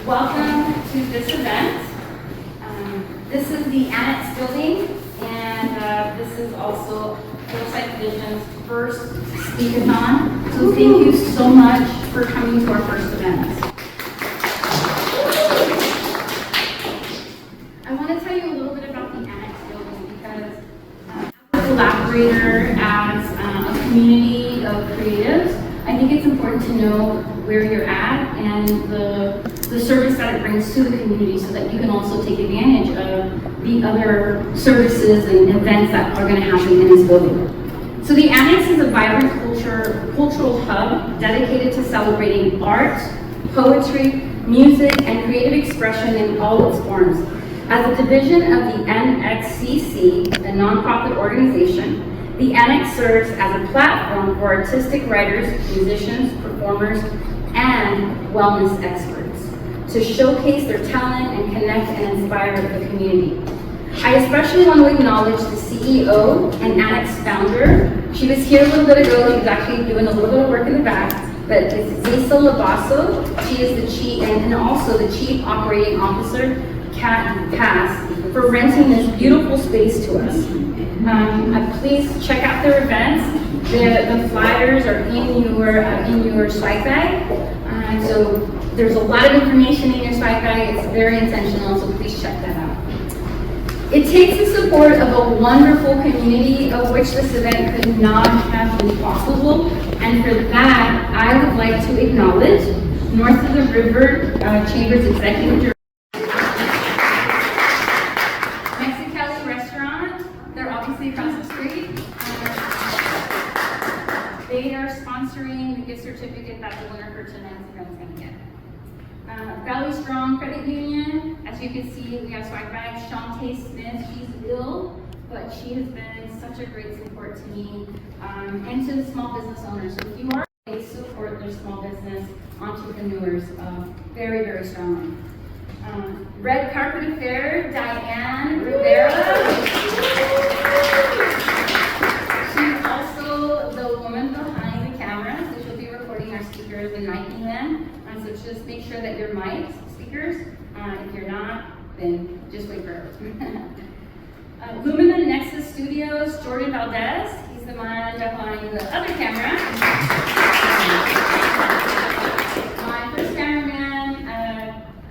Welcome to this event. This is the Annex building, and this is also Forsythvision's first Speak-A-Thon. So thank you so much for coming to our first event. I want to tell you a little bit about the Annex building because as a collaborator, as a community of creatives, I think it's important to know where you're at and the service that it brings to the community so that you can also take advantage of the other services and events that are going to happen in this building. So the Annex is a vibrant cultural hub dedicated to celebrating art, poetry, music, and creative expression in all its forms. As a division of the NXCC, a nonprofit organization, the Annex serves as a platform for artistic writers, musicians, performers, and wellness experts to showcase their talent and connect and inspire the community. I especially want to acknowledge the CEO and Annex founder. She was here a little bit ago. She was actually doing a little bit of work in the back, but it's Zisa Labasso. She is the chief, and also the Chief Operating Officer, Kat Pass, for renting this beautiful space to us. Please check out their events. The flyers are in your swag bag. So there's a lot of information in your swag bag. It's very intentional, so please check that out. It takes the support of a wonderful community of which this event could not have been possible. And for that, I would like to acknowledge North of the River Chamber's Executive Director, across the street. They are sponsoring the gift certificate that the winner for tonight's event is going to get. Valley Strong Credit Union, as you can see, we have swag bags. Shantae Smith, she's ill, but she has been such a great support to me and to the small business owners. So if you are, they support their small business entrepreneurs very, very strongly. Red Carpet Affair, Diane Rivera. She's also the woman behind the camera, so she'll be recording our speakers and micing them. So just make sure that you're mic'd, speakers. If you're not, then just wait for her. Lumina Nexus Studios, Jordan Valdez. He's the man behind the other camera. My first cameraman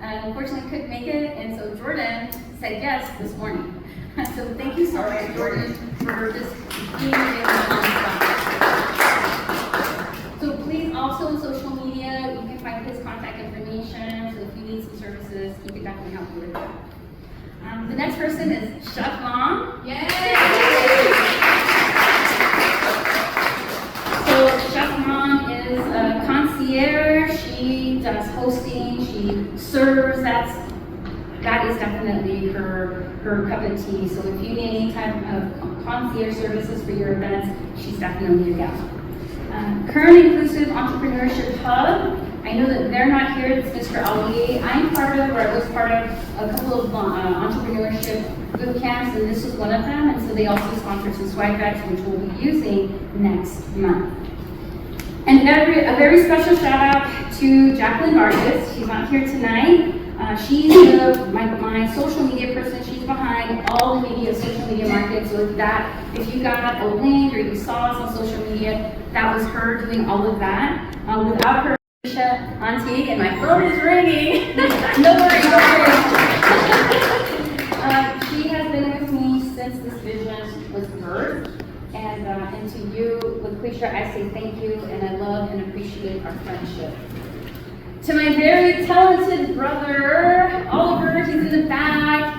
unfortunately couldn't make it, and so Jordan said yes this morning. So thank you so much, Jordan, for just being available on the spot. So please, also on social media, you can find his contact information. So if you need some services, he can definitely help you with that. The next person is Chef Mom. Yay! So Chef Mom is a concierge. She does hosting. She serves. That is definitely her cup of tea. So if you need any type of concierge services for your events, she's definitely your gal. Current Inclusive Entrepreneurship Hub. I know that they're not here. It's Mr. Ali. I'm part of, or I was part of, a couple of entrepreneurship boot camps, and this was one of them. And so they also sponsored some swag bags, which we'll be using next month. And a very special shout out to Jacqueline Vargas. She's not here tonight. She's my social media person. She's behind all the media, social media marketing. So if you got a link or you saw us on social media, that was her doing all of that. Without her, Auntie, and my phone is ringing. No worries, no worries. She has been with me since this vision was birthed. And to you, LaQuisha, I say thank you, and I love and appreciate our friendship. To my very talented brother, Oliver, he's in the back.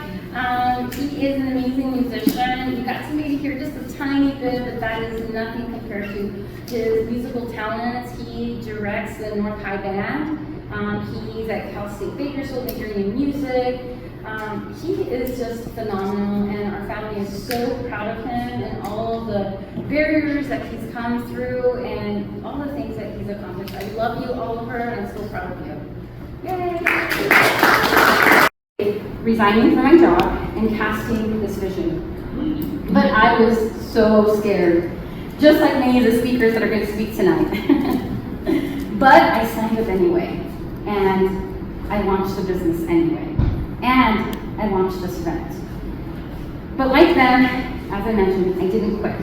He is an amazing musician. You got to maybe hear just a tiny bit, but that is nothing compared to his musical talents. He directs the North High Band. He's at Cal State Bakersfield majoring in music. He is just phenomenal, and our family is so proud of him and all the barriers that he's come through and all the things that he's accomplished. I love you, Oliver, and I'm so proud of you. Yay! Resigning from my job and casting this vision. But I was so scared, just like many of the speakers that are going to speak tonight. But I signed up anyway, and I launched the business anyway. And I launched this event. But like them, as I mentioned, I didn't quit.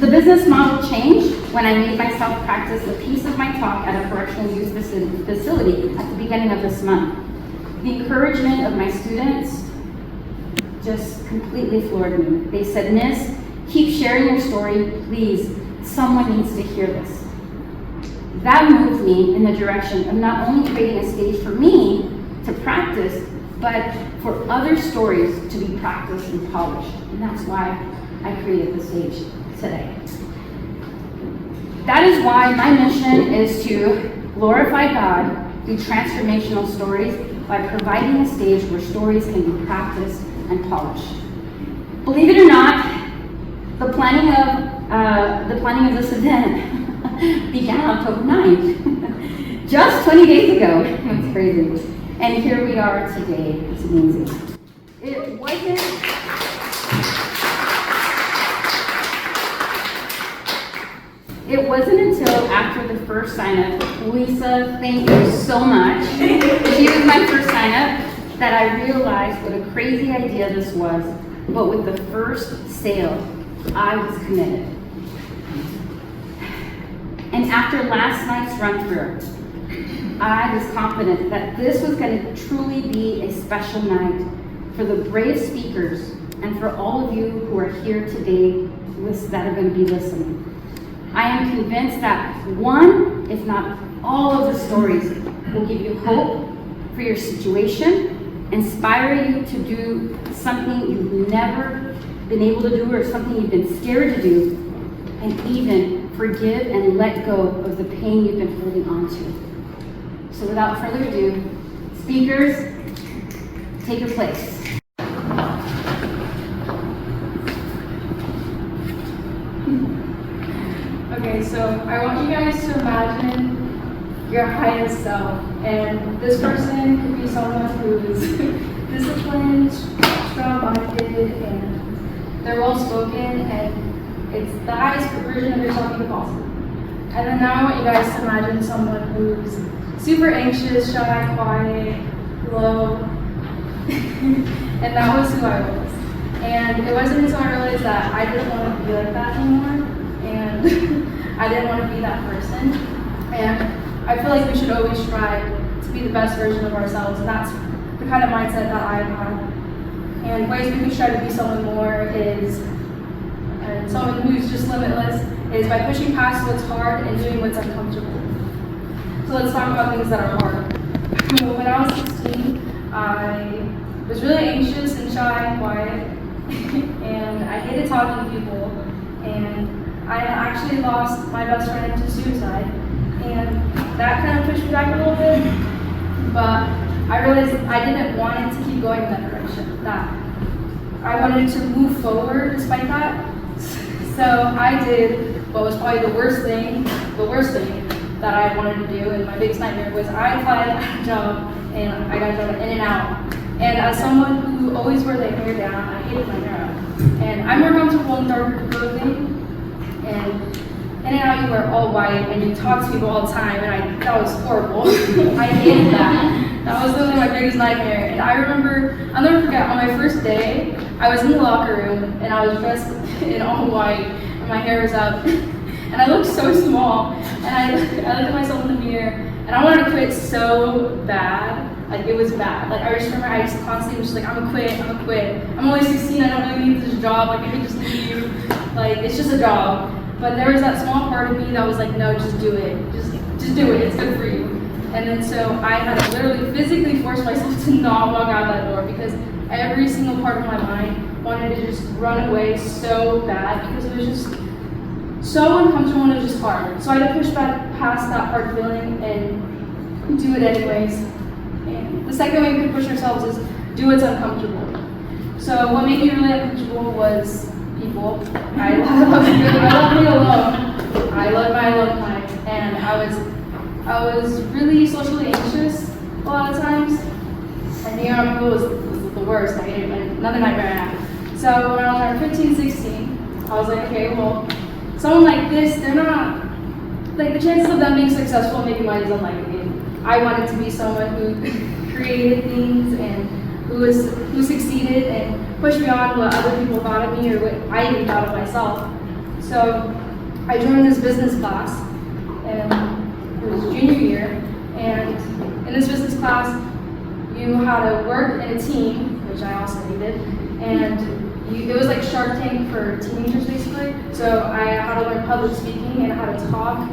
The business model changed when I made myself practice a piece of my talk at a correctional youth facility at the beginning of this month. The encouragement of my students just completely floored me. They said, "Miss, keep sharing your story, please. Someone needs to hear this." That moved me in the direction of not only creating a stage for me to practice, but for other stories to be practiced and polished. And that's why I created the stage today. That is why my mission is to glorify God through transformational stories by providing a stage where stories can be practiced and polished. Believe it or not, the planning of this event began October 9th, just 20 days ago. It's crazy. And here we are today. It's amazing. It wasn't until after the first sign-up, Lisa, thank you so much. She was my first sign-up, that I realized what a crazy idea this was. But with the first sale, I was committed. And after last night's run-through, I was confident that this was going to truly be a special night for the brave speakers and for all of you who are here today that are going to be listening. I am convinced that one, if not all of the stories, will give you hope for your situation, inspire you to do something you've never been able to do or something you've been scared to do, and even forgive and let go of the pain you've been holding on to. So without further ado, speakers, take your place. Okay, so I want you guys to imagine your highest self, and this person could be someone who is disciplined, strong-minded, and they're well-spoken, and it's the highest version of yourself you can possible. And then now I want you guys to imagine someone who's super anxious, shy, quiet, low, and that was who I was. And it wasn't until I realized that I didn't want to be like that anymore, and I didn't want to be that person. And I feel like we should always strive to be the best version of ourselves, and that's the kind of mindset that I have. And ways we can try to be someone more is, and someone who's just limitless, is by pushing past what's hard and doing what's uncomfortable. So let's talk about things that are hard. When I was 16, I was really anxious and shy and quiet, and I hated talking to people, and I actually lost my best friend to suicide, and that kind of pushed me back a little bit, but I realized I didn't want it to keep going in that direction, that I wanted to move forward despite that. So I did what was probably the worst thing that I wanted to do, and my biggest nightmare was I applied at a job, and I got a job at In-N-Out. And as someone who always wore their hair down, I hated my hair up. And I'm more comfortable in darker clothing, and In-N-Out you wear all white, and you talk to people all the time, and that was horrible. I hated that. That was literally my biggest nightmare. And I remember, I'll never forget, on my first day, I was in the locker room, and I was dressed in all white, and my hair was up, and I looked so small, and I looked at myself in the mirror, and I wanted to quit so bad. Like, it was bad. Like, I just remember I just constantly was just like, I'm gonna quit. I'm only 16, I don't really need this job, like, I can just leave. Like, it's just a job. But there was that small part of me that was like, no, just do it. Just do it, it's good for you. And then so I had to literally physically force myself to not walk out that door, because every single part of my mind wanted to just run away so bad, because it was just so uncomfortable and it was just hard. So I had to push back past that hard feeling and do it anyways. And the second way we could push ourselves is do what's uncomfortable. So what made me really uncomfortable was people. I love being alone. I love my alone time, and I was really socially anxious a lot of times. And being around people was the worst. I hated it. Another nightmare I had. So when I was around 15, 16, I was like, okay, well, someone like this, they're not, like, the chances of them being successful maybe might as unlikely. I wanted to be someone who created things and who succeeded and pushed beyond what other people thought of me or what I even thought of myself. So I joined this business class, and it was junior year, and in this business class, you had to work in a team, which I also hated, and it was like Shark Tank for teenagers basically. So I had to learn public speaking and how to talk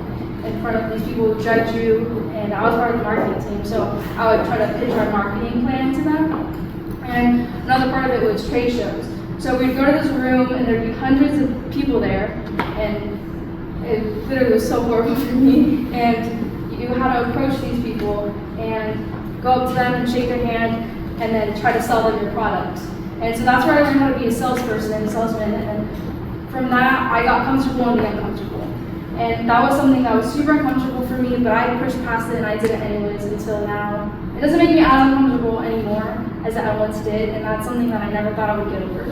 in front of these people who judge you, and I was part of the marketing team, so I would try to pitch our marketing plan to them. And another part of it was trade shows. So we'd go to this room and there'd be hundreds of people there, and it literally was so horrible for me. And you had to approach these people and go up to them and shake their hand and then try to sell them your product. And so that's where I learned how to be a salesperson and a salesman. And from that, I got comfortable in the uncomfortable. And that was something that was super uncomfortable for me, but I pushed past it and I did it anyways until now. It doesn't make me as uncomfortable anymore as I once did, and that's something that I never thought I would get over.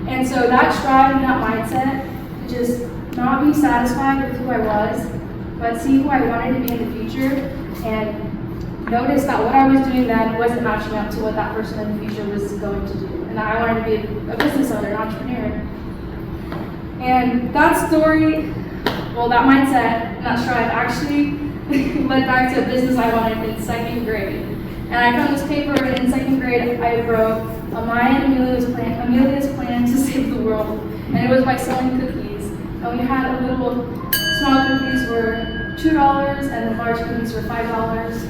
And so that strive and that mindset, just not be satisfied with who I was, but see who I wanted to be in the future, and notice that what I was doing then wasn't matching up to what that person in the future was going to do. And I wanted to be a business owner, an entrepreneur. And that story, well, that mindset and that strive actually led back to a business I wanted in second grade. And I found this paper, and in second grade I wrote Maya and Amelia's plan to save the world. And it was by selling cookies. And we had a little, small cookies were $2 and the large cookies were $5.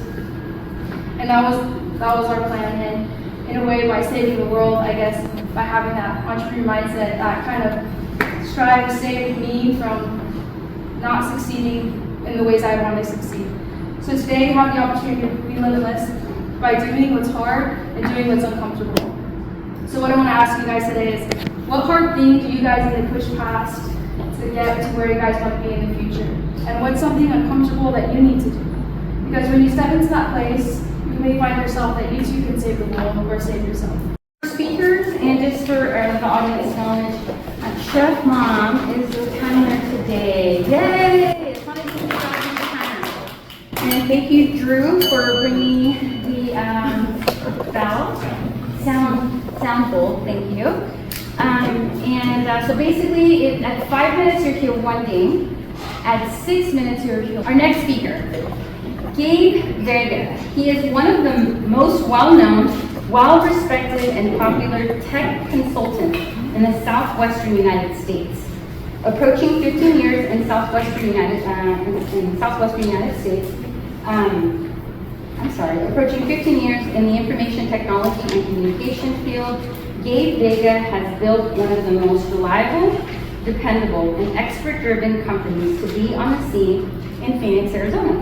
And that was our plan. And in a way, by saving the world, I guess, by having that entrepreneur mindset, that kind of strive saved me from not succeeding in the ways I wanted to succeed. So today, I have the opportunity to be limitless by doing what's hard and doing what's uncomfortable. So what I want to ask you guys today is, what hard thing do you guys need to push past to get to where you guys want to be in the future? And what's something uncomfortable that you need to do? Because when you step into that place, you may find yourself that you too can save the world or save yourself. Speakers, and just for the audience knowledge, Chef Mom is the timer today. Yay! It's fun to see you guys in the timer. And thank you, Drew, for bringing the sound bowl. Thank you. So basically, at 5 minutes you're here one thing. At 6 minutes you're here. Our next speaker, Gabe Vega. He is one of the most well-known, well-respected, and popular tech consultants in the southwestern United States. Approaching 15 years in southwestern United States. Approaching 15 years in the information technology and communication field, Gabe Vega has built one of the most reliable, dependable, and expert-driven companies to be on the scene in Phoenix, Arizona.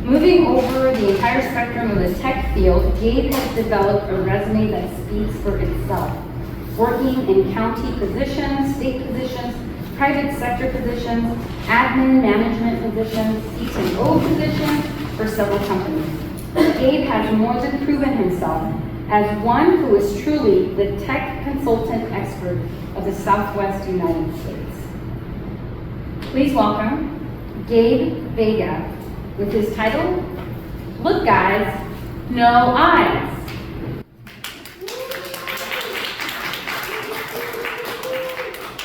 Moving over the entire spectrum of the tech field, Gabe has developed a resume that speaks for itself. Working in county positions, state positions, private sector positions, admin management positions, CTO positions for several companies. Gabe has more than proven himself as one who is truly the tech consultant expert of the Southwest United States. Please welcome Gabe Vega with his title, Look Guys, No Eyes.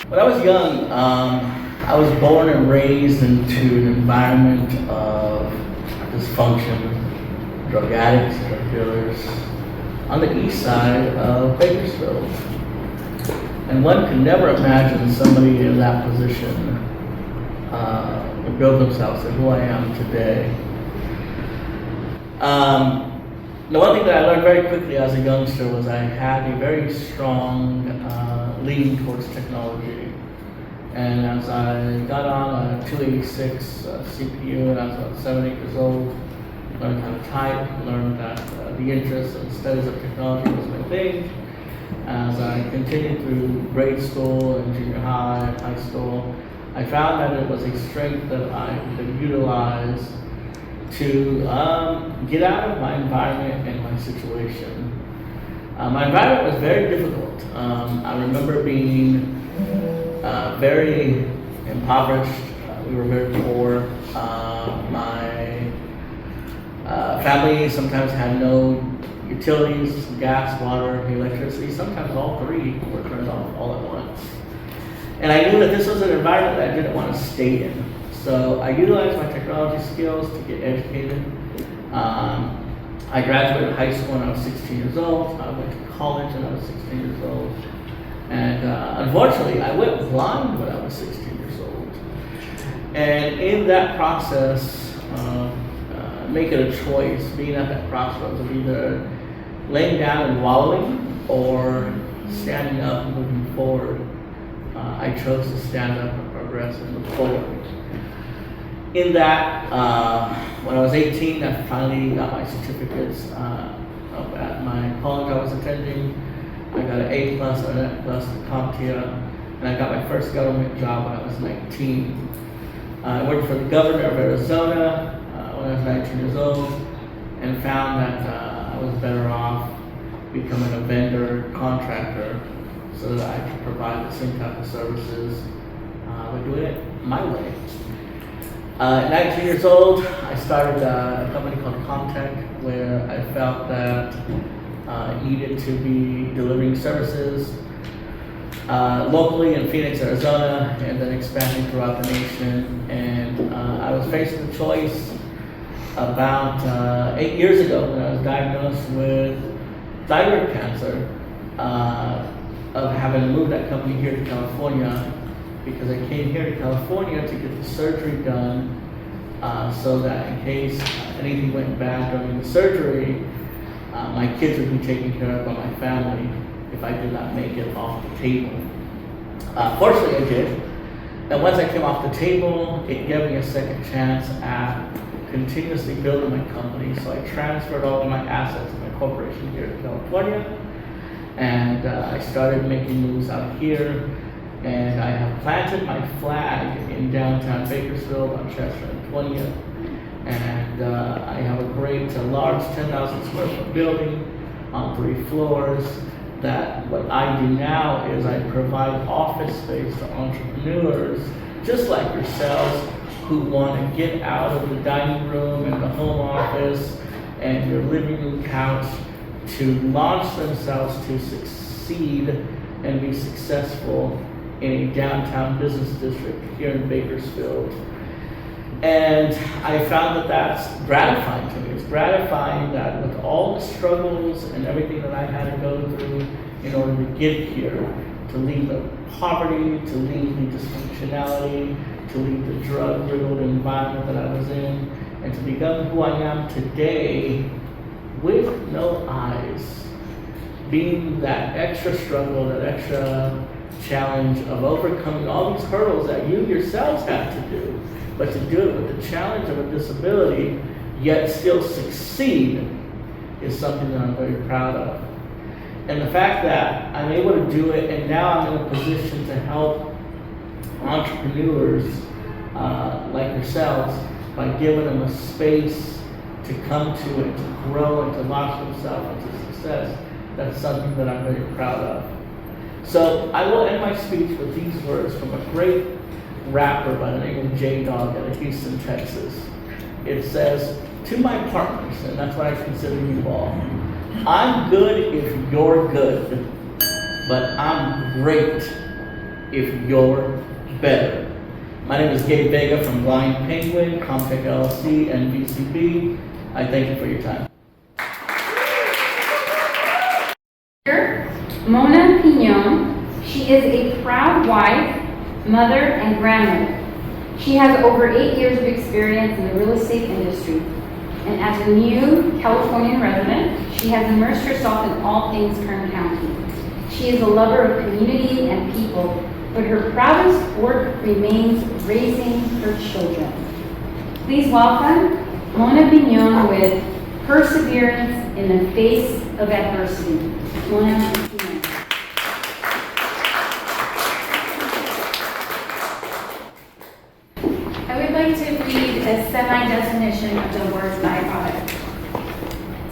When I was young, I was born and raised into an environment of dysfunction, drug addicts, drug dealers, on the east side of Bakersfield. And one can never imagine somebody in that position would build themselves to who I am today. The one thing that I learned very quickly as a youngster was I had a very strong leaning towards technology. And as I got on a 286 CPU and I was about 7, 8 years old, learned how to type, learned that the interest and studies of technology was my thing. As I continued through grade school and junior high and high school, I found that it was a strength that I could utilize to get out of my environment and my situation. My environment was very difficult. I remember being very impoverished. We were very poor. My Family sometimes had no utilities, gas, water, electricity. Sometimes all three were turned off all at once. And I knew that this was an environment that I didn't want to stay in. So I utilized my technology skills to get educated. I graduated high school when I was 16 years old. I went to college when I was 16 years old. And unfortunately, I went blind when I was 16 years old. And in that process, making a choice, being at that crossroads of either laying down and wallowing or standing up and moving forward, I chose to stand up and progress and move forward. In that, when I was 18, I finally got my certificates at my college I was attending. I got an A+, an F+, a CompTIA, and I got my first government job when I was 19. I worked for the governor of Arizona when I was 19 years old, and found that I was better off becoming a vendor, contractor, so that I could provide the same type of services by doing it my way. At 19 years old, I started a company called Comtech, where I felt that I needed to be delivering services locally in Phoenix, Arizona, and then expanding throughout the nation. And I was faced with a choice about 8 years ago when I was diagnosed with thyroid cancer, of having moved that company here to California, because I came here to California to get the surgery done, so that in case anything went bad during the surgery, my kids would be taken care of by my family if I did not make it off the table. Fortunately, I did. And once I came off the table, it gave me a second chance at continuously building my company. So I transferred all of my assets of my corporation here to California, and I started making moves out here. And I have planted my flag in downtown Bakersfield on Chester and 20th. And I have a great, large 10,000 square foot building on 3 floors. That what I do now is I provide office space to entrepreneurs just like yourselves who want to get out of the dining room and the home office and your living room couch to launch themselves to succeed and be successful in a downtown business district here in Bakersfield. And I found that that's gratifying to me. It's gratifying that with all the struggles and everything that I had to go through in order to get here, to leave the poverty, to leave the dysfunctionality, to leave the drug-riddled environment that I was in, and to become who I am today with no eyes, being that extra struggle, that extra challenge of overcoming all these hurdles that you yourselves have to do, but to do it with the challenge of a disability, yet still succeed, is something that I'm very proud of. And the fact that I'm able to do it, and now I'm in a position to help entrepreneurs like yourselves by giving them a space to come to and to grow and to launch themselves into success, that's something that I'm very proud of. So I will end my speech with these words from a great rapper by the name of J-Dog out of Houston, Texas. It says, "To my partners," and that's what I consider you all, "I'm good if you're good, but I'm great if you're better." My name is Gabe Vega from Blind Penguin, Comtech LLC, and VCB. I thank you for your time. Mona Pignon. She is a proud wife, mother, and grandmother. She has over 8 years of experience in the real estate industry. And as a new Californian resident, she has immersed herself in all things Kern County. She is a lover of community and people, but her proudest work remains raising her children. Please welcome Mona Pignon with Perseverance in the Face of Adversity. Mona Pignon. I would like to read a semi-definition of the word byproduct.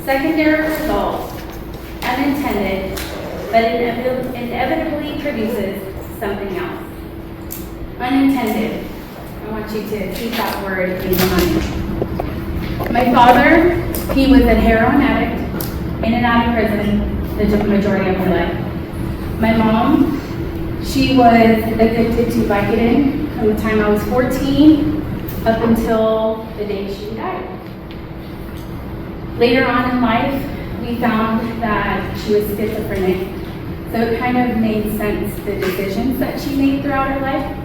Secondary result, unintended, but inevitably produces something else. Unintended. I want you to keep that word in mind. My father He was a heroin addict, in and out of prison the majority of her life. My mom, she was addicted to Vicodin from the time I was 14 up until the day she died. Later on in life, we found that she was schizophrenic, so it kind of made sense, the decisions that she made throughout her life.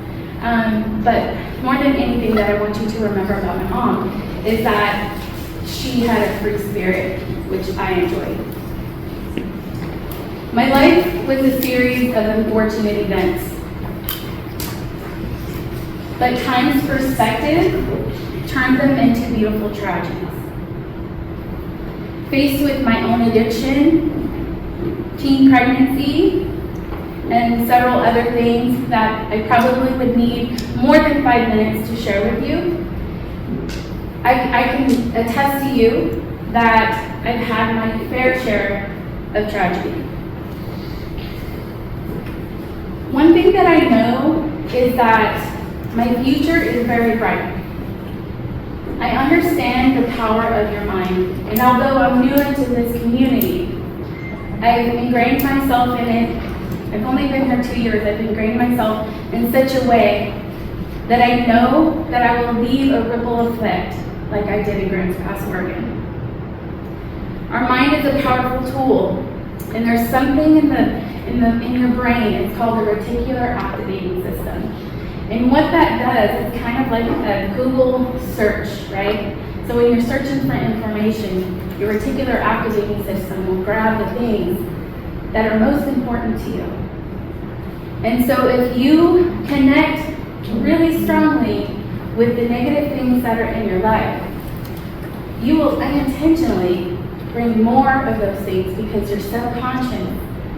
But more than anything that I want you to remember about my mom is that she had a free spirit, which I enjoyed. My life was a series of unfortunate events, but time's perspective turned them into beautiful tragedies. Faced with my own addiction, teen pregnancy, and several other things that I probably would need more than 5 minutes to share with you, I can attest to you that I've had my fair share of tragedy. One thing that I know is that my future is very bright. I understand the power of your mind, and although I'm new into this community, I've ingrained myself in it. I've only been here 2 years. I've ingrained myself in such a way that I know that I will leave a ripple effect like I did in Grants Pass, Oregon. Our mind is a powerful tool, and there's something in your brain. It's called the reticular activating system. And what that does is kind of like a Google search, right? So when you're searching for information, your reticular activating system will grab the things that are most important to you. And so if you connect really strongly with the negative things that are in your life, you will unintentionally bring more of those things because your subconscious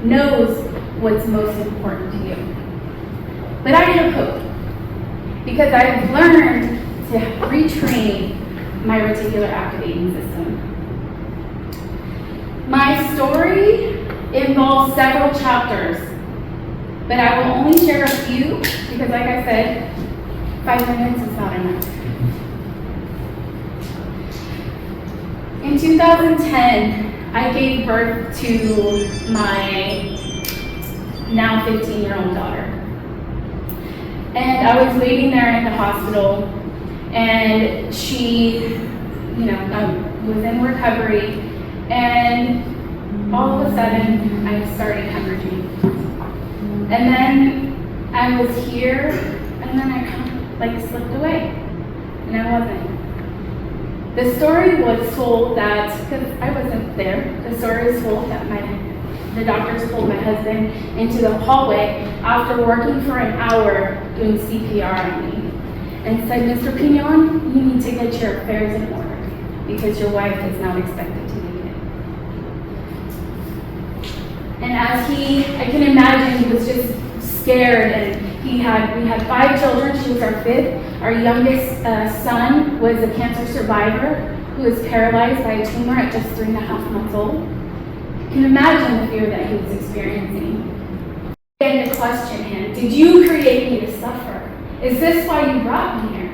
knows what's most important to you. But I have hope because I've learned to retrain my reticular activating system. My story involves several chapters, but I will only share a few because, like I said, 5 minutes is not enough. In 2010, I gave birth to my now 15-year-old daughter. And I was waiting there at the hospital, and she, was in recovery, and all of a sudden, I started hemorrhaging. And then I was here, and then I kind of slipped away, and I wasn't. The story was told that, because I wasn't there, the story was told that the doctors pulled my husband into the hallway after working for an hour doing CPR on me and said, "Mr. Pignon, you need to get your affairs in order because your wife is not expected to make it." And as I can imagine, he was just scared, and we had 5 children. She was our 5th. Our youngest son was a cancer survivor who was paralyzed by a tumor at just 3.5 months old. You can imagine the fear that he was experiencing. I began to question him. Did you create me to suffer? Is this why you brought me here?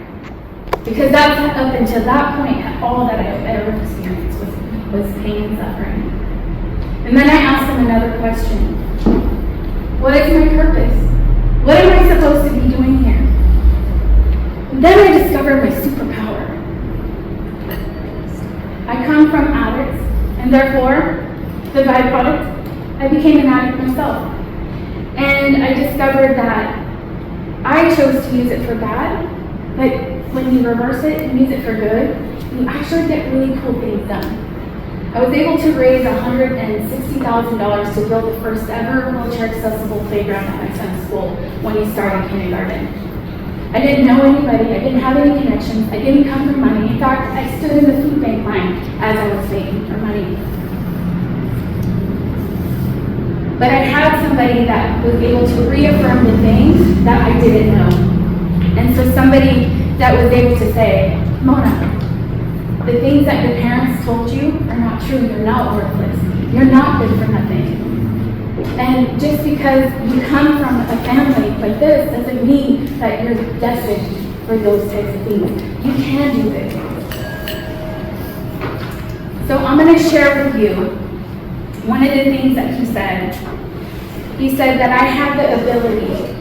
Because that's up until that point, all that I've ever experienced was pain and suffering. And then I asked him another question. What is my purpose? What am I supposed to be doing here? And then I discovered my superpower. I come from addicts, and therefore, the byproduct, I became an addict myself. And I discovered that I chose to use it for bad, but when you reverse it and use it for good, you actually get really cool things done. I was able to raise $160,000 to build the first ever wheelchair accessible playground at my son's school when he started kindergarten. I didn't know anybody, I didn't have any connections, I didn't come from money. In fact, I stood in the food bank line as I was begging for money. But I had somebody that was able to reaffirm the things that I didn't know. And so somebody that was able to say, "Mona, the things that your parents told you are not true. You're not worthless. You're not good for nothing. And just because you come from a family like this doesn't mean that you're destined for those types of things. You can do this." So I'm going to share with you one of the things that he said. He said that I have the ability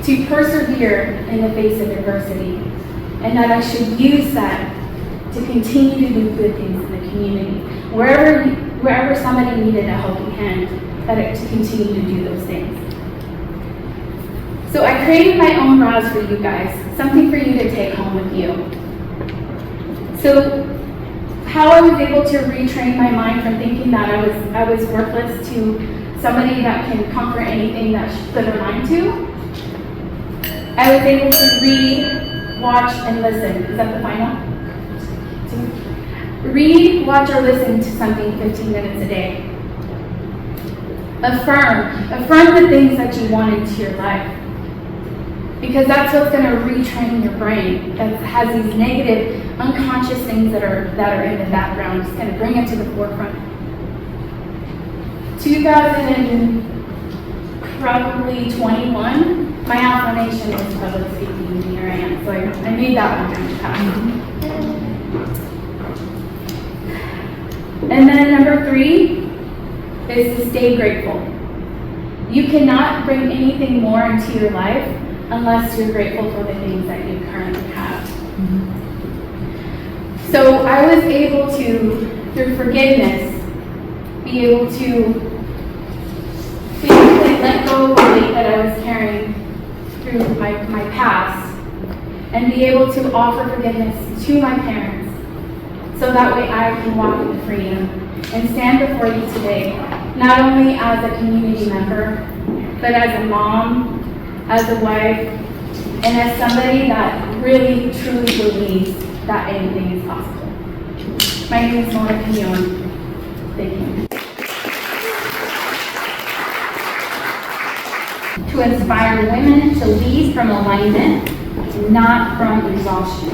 to persevere in the face of adversity, and that I should use that to continue to do good things in the community. Wherever somebody needed a helping hand, to continue to do those things. So I created my own raws for you guys, something for you to take home with you. So how I was able to retrain my mind from thinking that I was worthless to somebody that can conquer anything that she put her mind to. I was able to read, watch, and listen. Is that the final? Read, watch, or listen to something 15 minutes a day. Affirm the things that you want into your life. Because that's what's going to retrain your brain. That has these negative, unconscious things that are in the background. It's going to bring it to the forefront. 2021, my affirmation was public speaking, and here I am. So I made that one come to pass. And then number 3 is to stay grateful. You cannot bring anything more into your life unless you're grateful for the things that you currently have. So I was able to, through forgiveness, be able to basically let go of the weight that I was carrying through my past, and be able to offer forgiveness to my parents, so that way I can walk in freedom and stand before you today, not only as a community member, but as a mom, as a wife, and as somebody that really, truly believes that anything is possible. My name is Mona Pignon. Thank you. To inspire women to lead from alignment, not from exhaustion.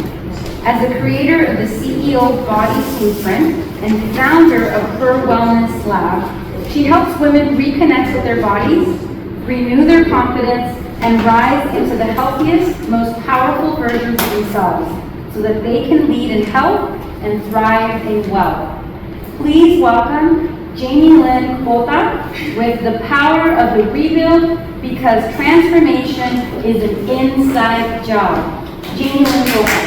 As the creator of the CEO Body Blueprint and founder of Her Wellness Lab, she helps women reconnect with their bodies, renew their confidence, and rise into the healthiest, most powerful versions of themselves, so that they can lead in health and thrive in wealth. Please welcome Jamie Lynn Kota with The Power of the Rebuild, because transformation is an inside job. Jamie Lynn Kota.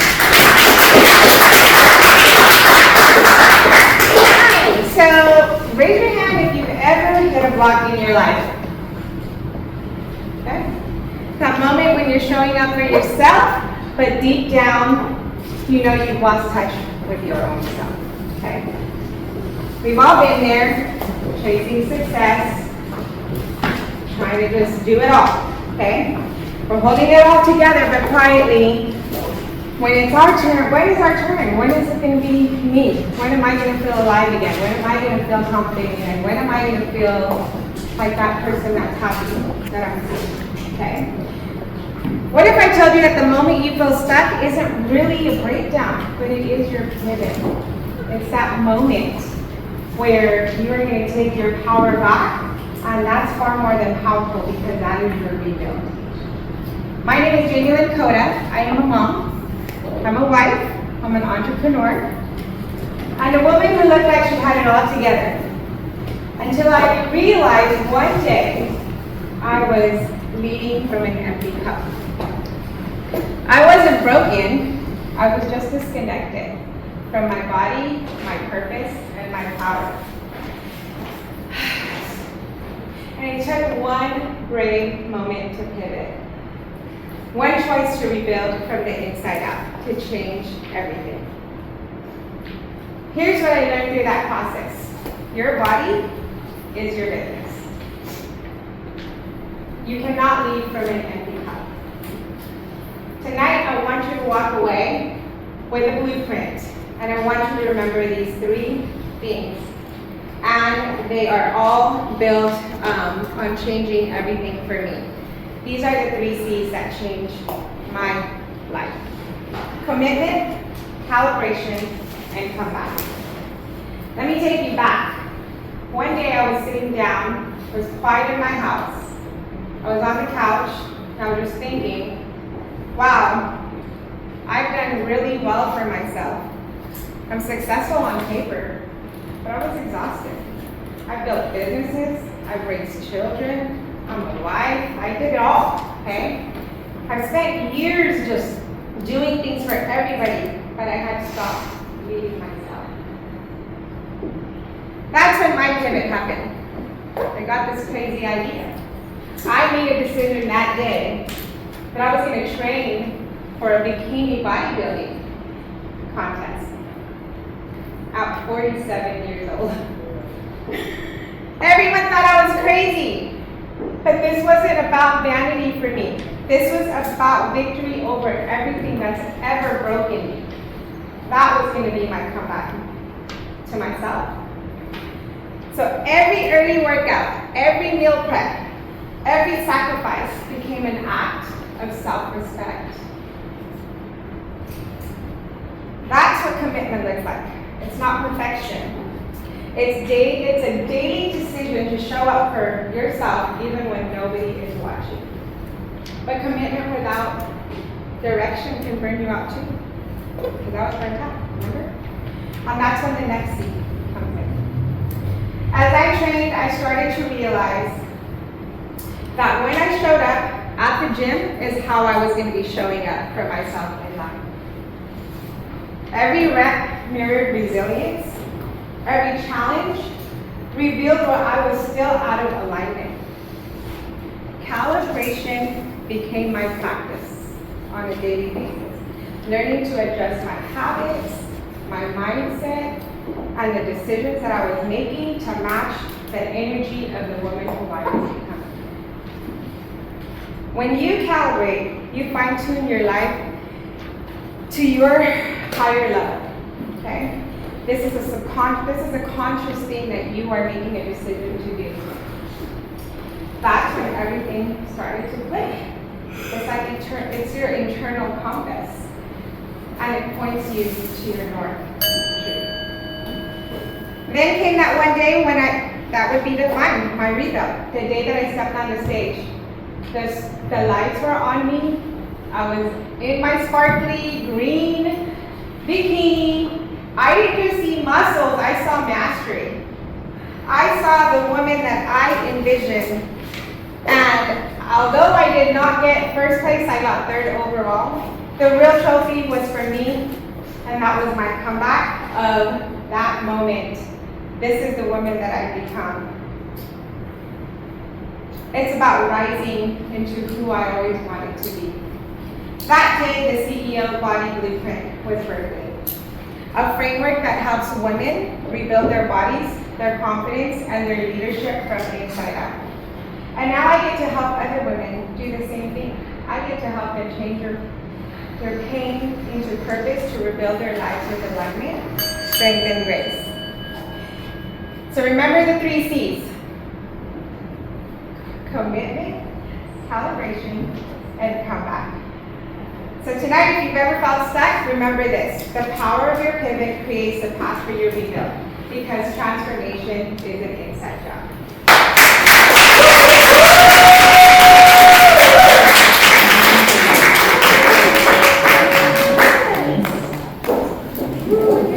So, raise your hand if you've ever hit a block in your life. Okay? That moment when you're showing up for yourself, but deep down, you know you've lost touch with your own self. Okay? We've all been there, chasing success, trying to just do it all. Okay? We're holding it all together, but quietly, when it's our turn, when is our turn? When is it going to be me? When am I going to feel alive again? When am I going to feel confident again? When am I going to feel like that person that's happy that I'm seeing? Okay? What if I told you that the moment you feel stuck isn't really a breakdown, but it is your pivot? It's that moment where you are going to take your power back, and that's far more than powerful, because that is your rebuild. My name is Jamie Lynn Kota. I am a mom. I'm a wife, I'm an entrepreneur, and a woman who looked like she had it all together. Until I realized one day I was leading from an empty cup. I wasn't broken, I was just disconnected from my body, my purpose, and my power. And it took one brave moment to pivot. One choice to rebuild from the inside out, to change everything. Here's what I learned through that process. Your body is your business. You cannot lead from an empty cup. Tonight, I want you to walk away with a blueprint, and I want you to remember these 3 things. And they are all built on changing everything for me. These are the 3 C's that changed my life. Commitment, calibration, and comeback. Let me take you back. One day I was sitting down, it was quiet in my house. I was on the couch, and I was just thinking, wow, I've done really well for myself. I'm successful on paper. but I was exhausted. I built businesses, I've raised children, I'm a wife, I did it all, okay? I've spent years just doing things for everybody, but I had to stop leading myself. That's when my pivot happened. I got this crazy idea. I made a decision that day that I was going to train for a bikini bodybuilding contest at 47 years old. Everyone thought I was crazy, but this wasn't about vanity for me. This was about victory over everything that's ever broken me. That was going to be my comeback to myself. So every early workout, every meal prep, every sacrifice became an act of self-respect. That's what commitment looks like. It's not perfection. It's a daily decision to show up for yourself even when nobody is watching. But commitment without direction can burn you out too. Because I was burnt out, remember? And that's when the next seed comes in. As I trained, I started to realize that when I showed up at the gym is how I was going to be showing up for myself in life. Every rep mirrored resilience. Every challenge revealed where I was still out of alignment. Calibration became my practice on a daily basis, learning to adjust my habits, my mindset, and the decisions that I was making to match the energy of the woman who I was becoming. When you calibrate, you fine-tune your life to your higher level, okay? This is a conscious thing that you are making a decision to do. That's when everything started to click. It's like it's your internal compass, and it points you to your north truth. Then came that one day when that would be defined, my rebuild, the day that I stepped on the stage. The lights were on me. I was in my sparkly green bikini. I didn't just see muscles, I saw mastery. I saw the woman that I envisioned. And although I did not get first place, I got third overall. The real trophy was for me, and that was my comeback of that moment. This is the woman that I've become. It's about rising into who I always wanted to be. That day, the CEO Body Blueprint was birthed. A framework that helps women rebuild their bodies, their confidence, and their leadership from the inside out. And now I get to help other women do the same thing. I get to help them change their pain into purpose to rebuild their lives with alignment, strength, and grace. So remember the 3 C's. Commitment, calibration, and comeback. So tonight, if you've ever felt stuck, remember this. The power of your pivot creates the path for your rebuild, because transformation is an inside job.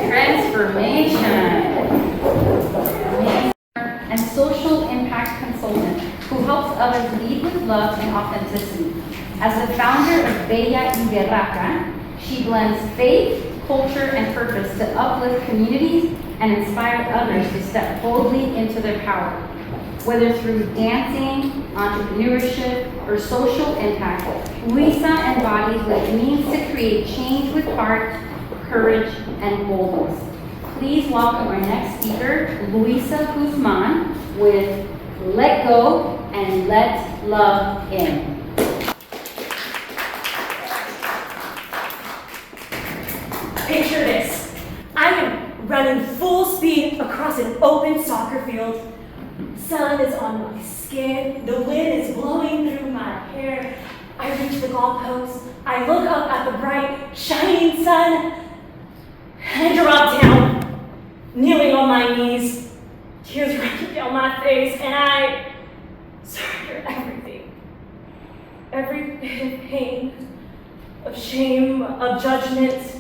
Transformation. And social impact consultant who helps others lead with love and authenticity. As the founder of Bella y Berraca, she blends faith, culture, and purpose to uplift communities and inspire others to step boldly into their power. Whether through dancing, entrepreneurship, or social impact, Luisa embodies what it means to create change with heart, courage, and boldness. Please welcome our next speaker, Luisa Guzman, with Let Go and Let Love In. Picture this. I am running full speed across an open soccer field. Sun is on my skin. The wind is blowing through my hair. I reach the goalpost. I look up at the bright, shining sun and drop down, kneeling on my knees, tears running down my face, and I surrender everything. Every bit of pain, of shame, of judgment,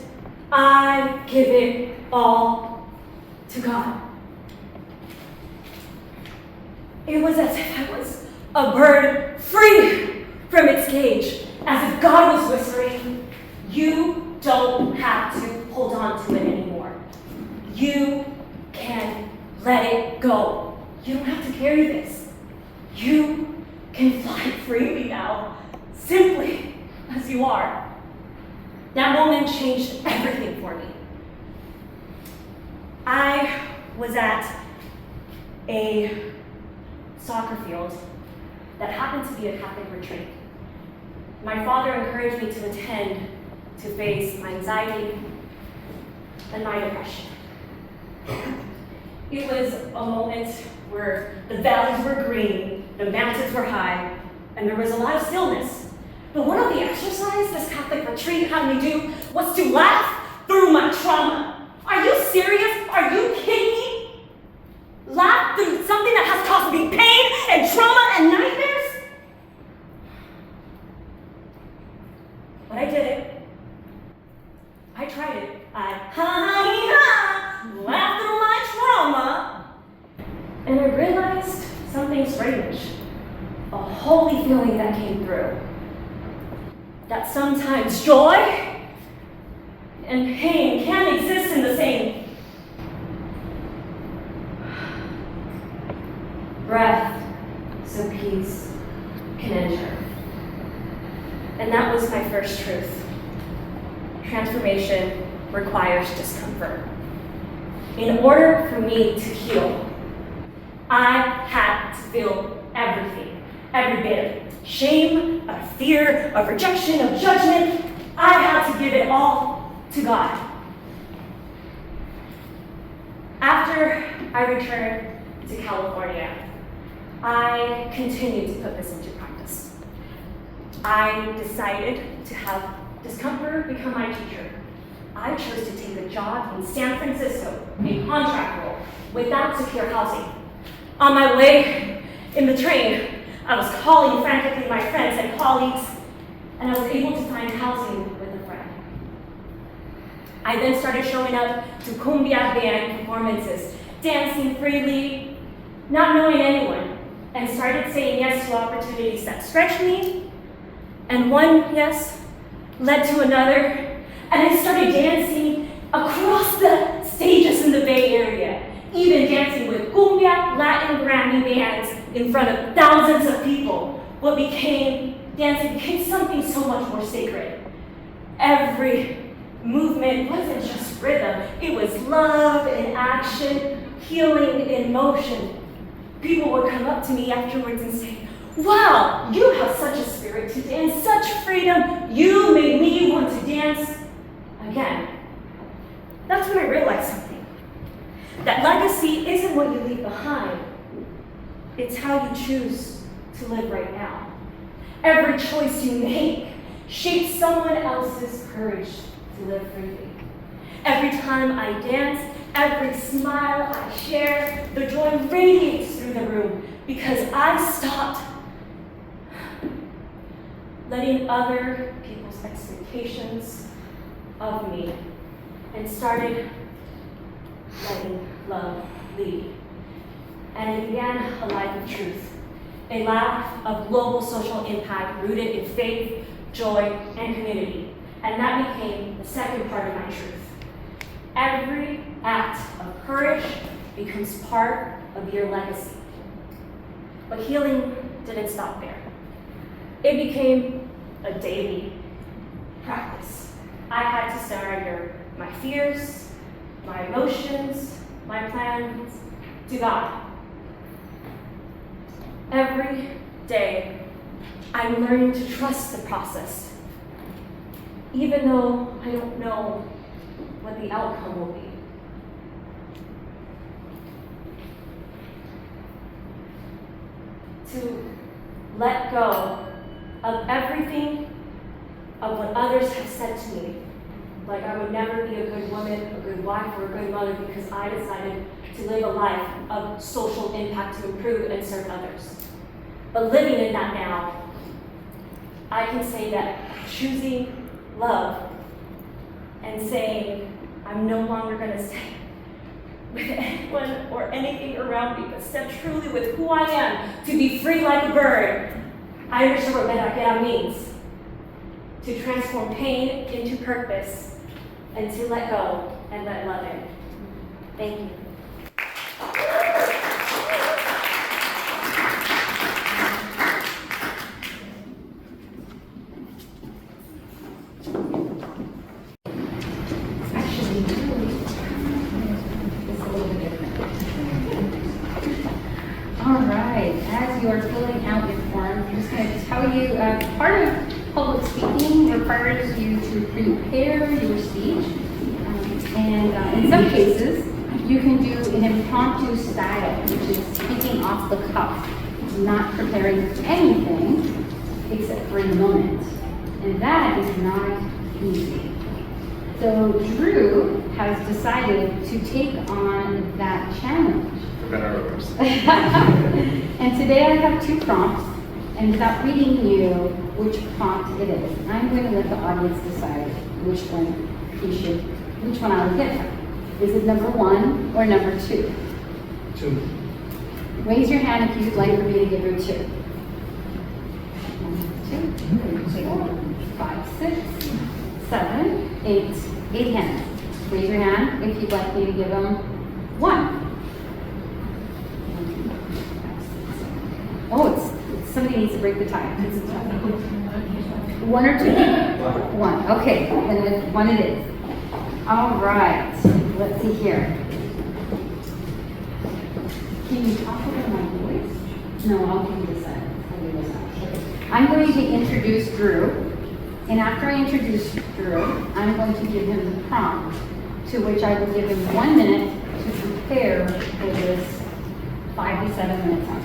I give it all to God. It was as if I was a bird free from its cage, as if God was whispering, you don't have to hold on to it anymore. You can let it go. You don't have to carry this. You can fly freely now, simply as you are. That moment changed everything for me. I was at a soccer field that happened to be a Catholic retreat. My father encouraged me to attend to face my anxiety and my depression. It was a moment where the valleys were green, the mountains were high, and there was a lot of stillness. But one of the exercises this Catholic retreat had me do was to laugh through my trauma. Are you serious? Are you kidding me? Laugh through something that has caused me pain and trauma and nightmares? But I did it. I tried it. I laughed through my trauma, and I realized something strange. A holy feeling that came through. That sometimes joy and pain can exist in the same breath, so peace can enter. And that was my first truth. Transformation requires discomfort. In order for me to heal, I had to feel everything, every bit of shame, of fear, of rejection, of judgment. I had to give it all to God. After I returned to California, I continued to put this into practice. I decided to have discomfort become my teacher. I chose to take a job in San Francisco, a contract role, without secure housing. On my way in the train, I was calling frantically my friends and colleagues, and I was able to find housing with a friend. I then started showing up to cumbia band performances, dancing freely, not knowing anyone, and started saying yes to opportunities that stretched me, and one yes led to another, and I started dancing across the stages in the Bay Area, even dancing with cumbia Latin Grammy bands in front of thousands of people. Dancing became something so much more sacred. Every movement wasn't just rhythm, it was love in action, healing in motion. People would come up to me afterwards and say, wow, you have such a spirit to dance, such freedom, you made me want to dance again. That's when I realized something. That legacy isn't what you leave behind, it's how you choose to live right now. Every choice you make shapes someone else's courage to live freely. Every time I dance, every smile I share, the joy radiates through the room because I stopped letting other people's expectations of me and started letting love lead. And it began a life of truth, a life of global social impact rooted in faith, joy, and community. And that became the second part of my truth. Every act of courage becomes part of your legacy. But healing didn't stop there. It became a daily practice. I had to surrender my fears, my emotions, my plans to God. Every day, I'm learning to trust the process, even though I don't know what the outcome will be. To let go of everything of what others have said to me, like I would never be a good woman, a good wife, or a good mother because I decided to live a life of social impact to improve and serve others. But living in that now, I can say that choosing love and saying, I'm no longer going to say with anyone or anything around me, but step truly with who I am, to be free like a bird. I understand what Berakera means. To transform pain into purpose, and to let go and let love in. Thank you. All right, as you are filling out your form, I'm just going to tell you, part of public speaking requires you to prepare your speech. And in some cases, you can do an impromptu style, which is speaking off the cuff, not preparing anything except for a moment. And that is not easy. So Drew has decided to take on that challenge. For better or worse. And today I have two prompts, and without reading you which prompt it is, I'm going to let the audience decide which one I would give her. Is it number 1 or number 2? 2. Raise your hand if you'd like for me to give her 2. 1, 2, 3, 4, 5, 6, 7, 8. 8 hands. Raise your hand if you'd like me to give them 1. Oh, somebody needs to break the tie. 1 or 2? 1. Okay, then 1 it is. All right. Let's see here. Can you talk over my voice? No, I'll give you this side. I'm going to introduce Drew. And after I introduce Drew, I'm going to give him the prompt, to which I will give him 1 minute to prepare for this 5 to 7 minute time.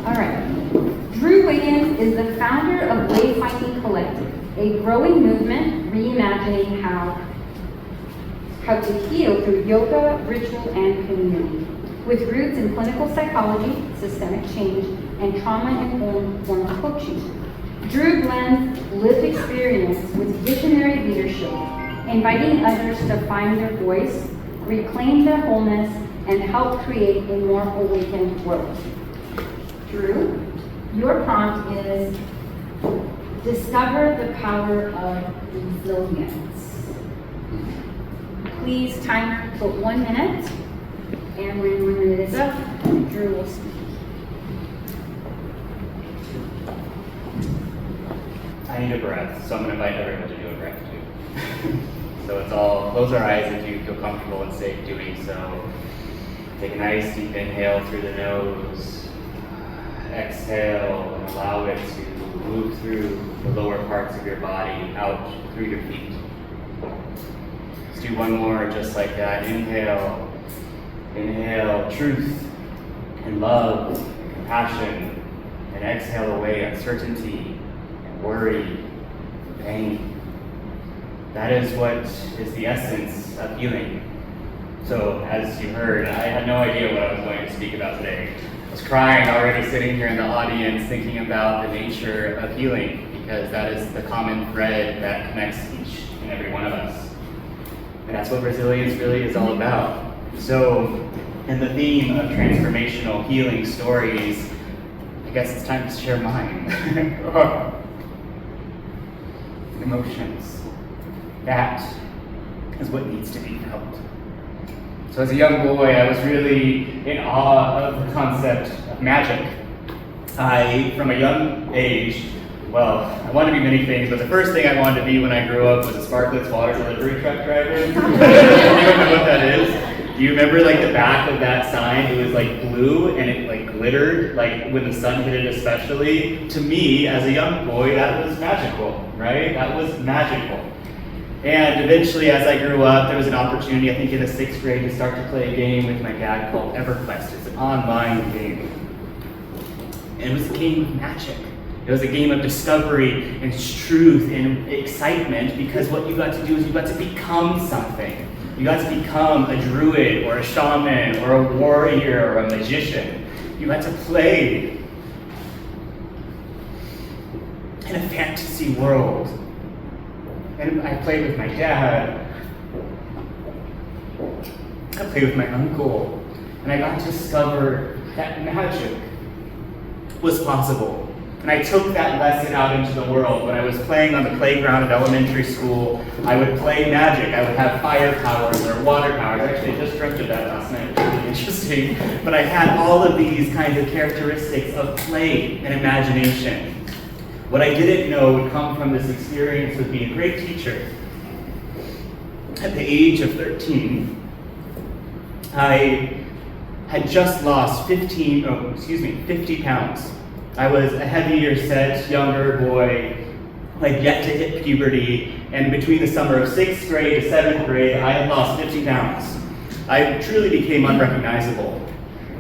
All right. Drew Wiggins is the founder of Wayfinding Collective, a growing movement reimagining how to heal through yoga, ritual, and community. With roots in clinical psychology, systemic change, and trauma-informed coaching. Drew blends lived experience with visionary leadership, inviting others to find their voice, reclaim their wholeness, and help create a more awakened world. Drew, your prompt is discover the power of resilience. Please timer for 1 minute, and when 1 minute is up, Drew will speak. I need a breath, so I'm going to invite everyone to do a breath too. So it's all, close our eyes if you feel comfortable and safe doing so. Take a nice deep inhale through the nose. Exhale and allow it to move through the lower parts of your body, out through your feet. Let's do one more just like that. Inhale. Inhale truth and love and compassion. And exhale away uncertainty, worry, pain. That is what is the essence of healing. So, as you heard, I had no idea what I was going to speak about today. I was crying already sitting here in the audience thinking about the nature of healing, because that is the common thread that connects each and every one of us. And that's what resilience really is all about. So, in the theme of transformational healing stories, I guess it's time to share mine. Emotions. That is what needs to be felt. So as a young boy, I was really in awe of the concept of magic. From a young age, well, I wanted to be many things, but the first thing I wanted to be when I grew up was a Sparklets water delivery truck driver. Do you know what that is? Do you remember like the back of that sign? It was like blue and it like glittered, like when the sun hit it especially. To me, as a young boy, that was magical, right? That was magical. And eventually, as I grew up, there was an opportunity, I think in the 6th grade, to start to play a game with my dad called EverQuest. It's an online game. And it was a game of magic. It was a game of discovery and truth and excitement, because what you got to do is you got to become something. You got to become a druid or a shaman or a warrior or a magician. You got to play in a fantasy world. And I played with my dad. I played with my uncle, and I got to discover that magic was possible. And I took that lesson out into the world. When I was playing on the playground at elementary school, I would play magic. I would have fire powers or water powers. Actually, I just dreamt of that last night. It was really interesting. But I had all of these kinds of characteristics of play and imagination. What I didn't know would come from this experience would be a great teacher. At the age of 13, I had just lost 50 pounds. I was a heavier set, younger boy, like yet to hit puberty, and between the summer of 6th grade to 7th grade, I had lost 50 pounds. I truly became unrecognizable.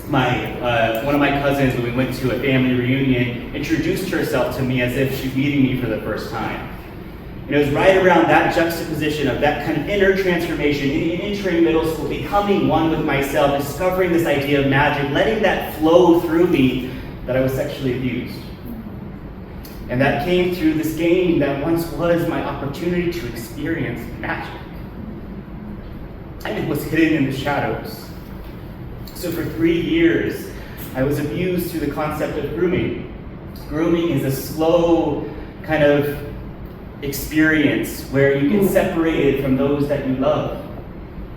One of my cousins, when we went to a family reunion, introduced herself to me as if she's meeting me for the first time. And it was right around that juxtaposition of that kind of inner transformation, in entering middle school, becoming one with myself, discovering this idea of magic, letting that flow through me, that I was sexually abused. And that came through this game that once was my opportunity to experience magic. And it was hidden in the shadows. So for 3 years, I was abused through the concept of grooming. Grooming is a slow kind of experience where you get separated from those that you love.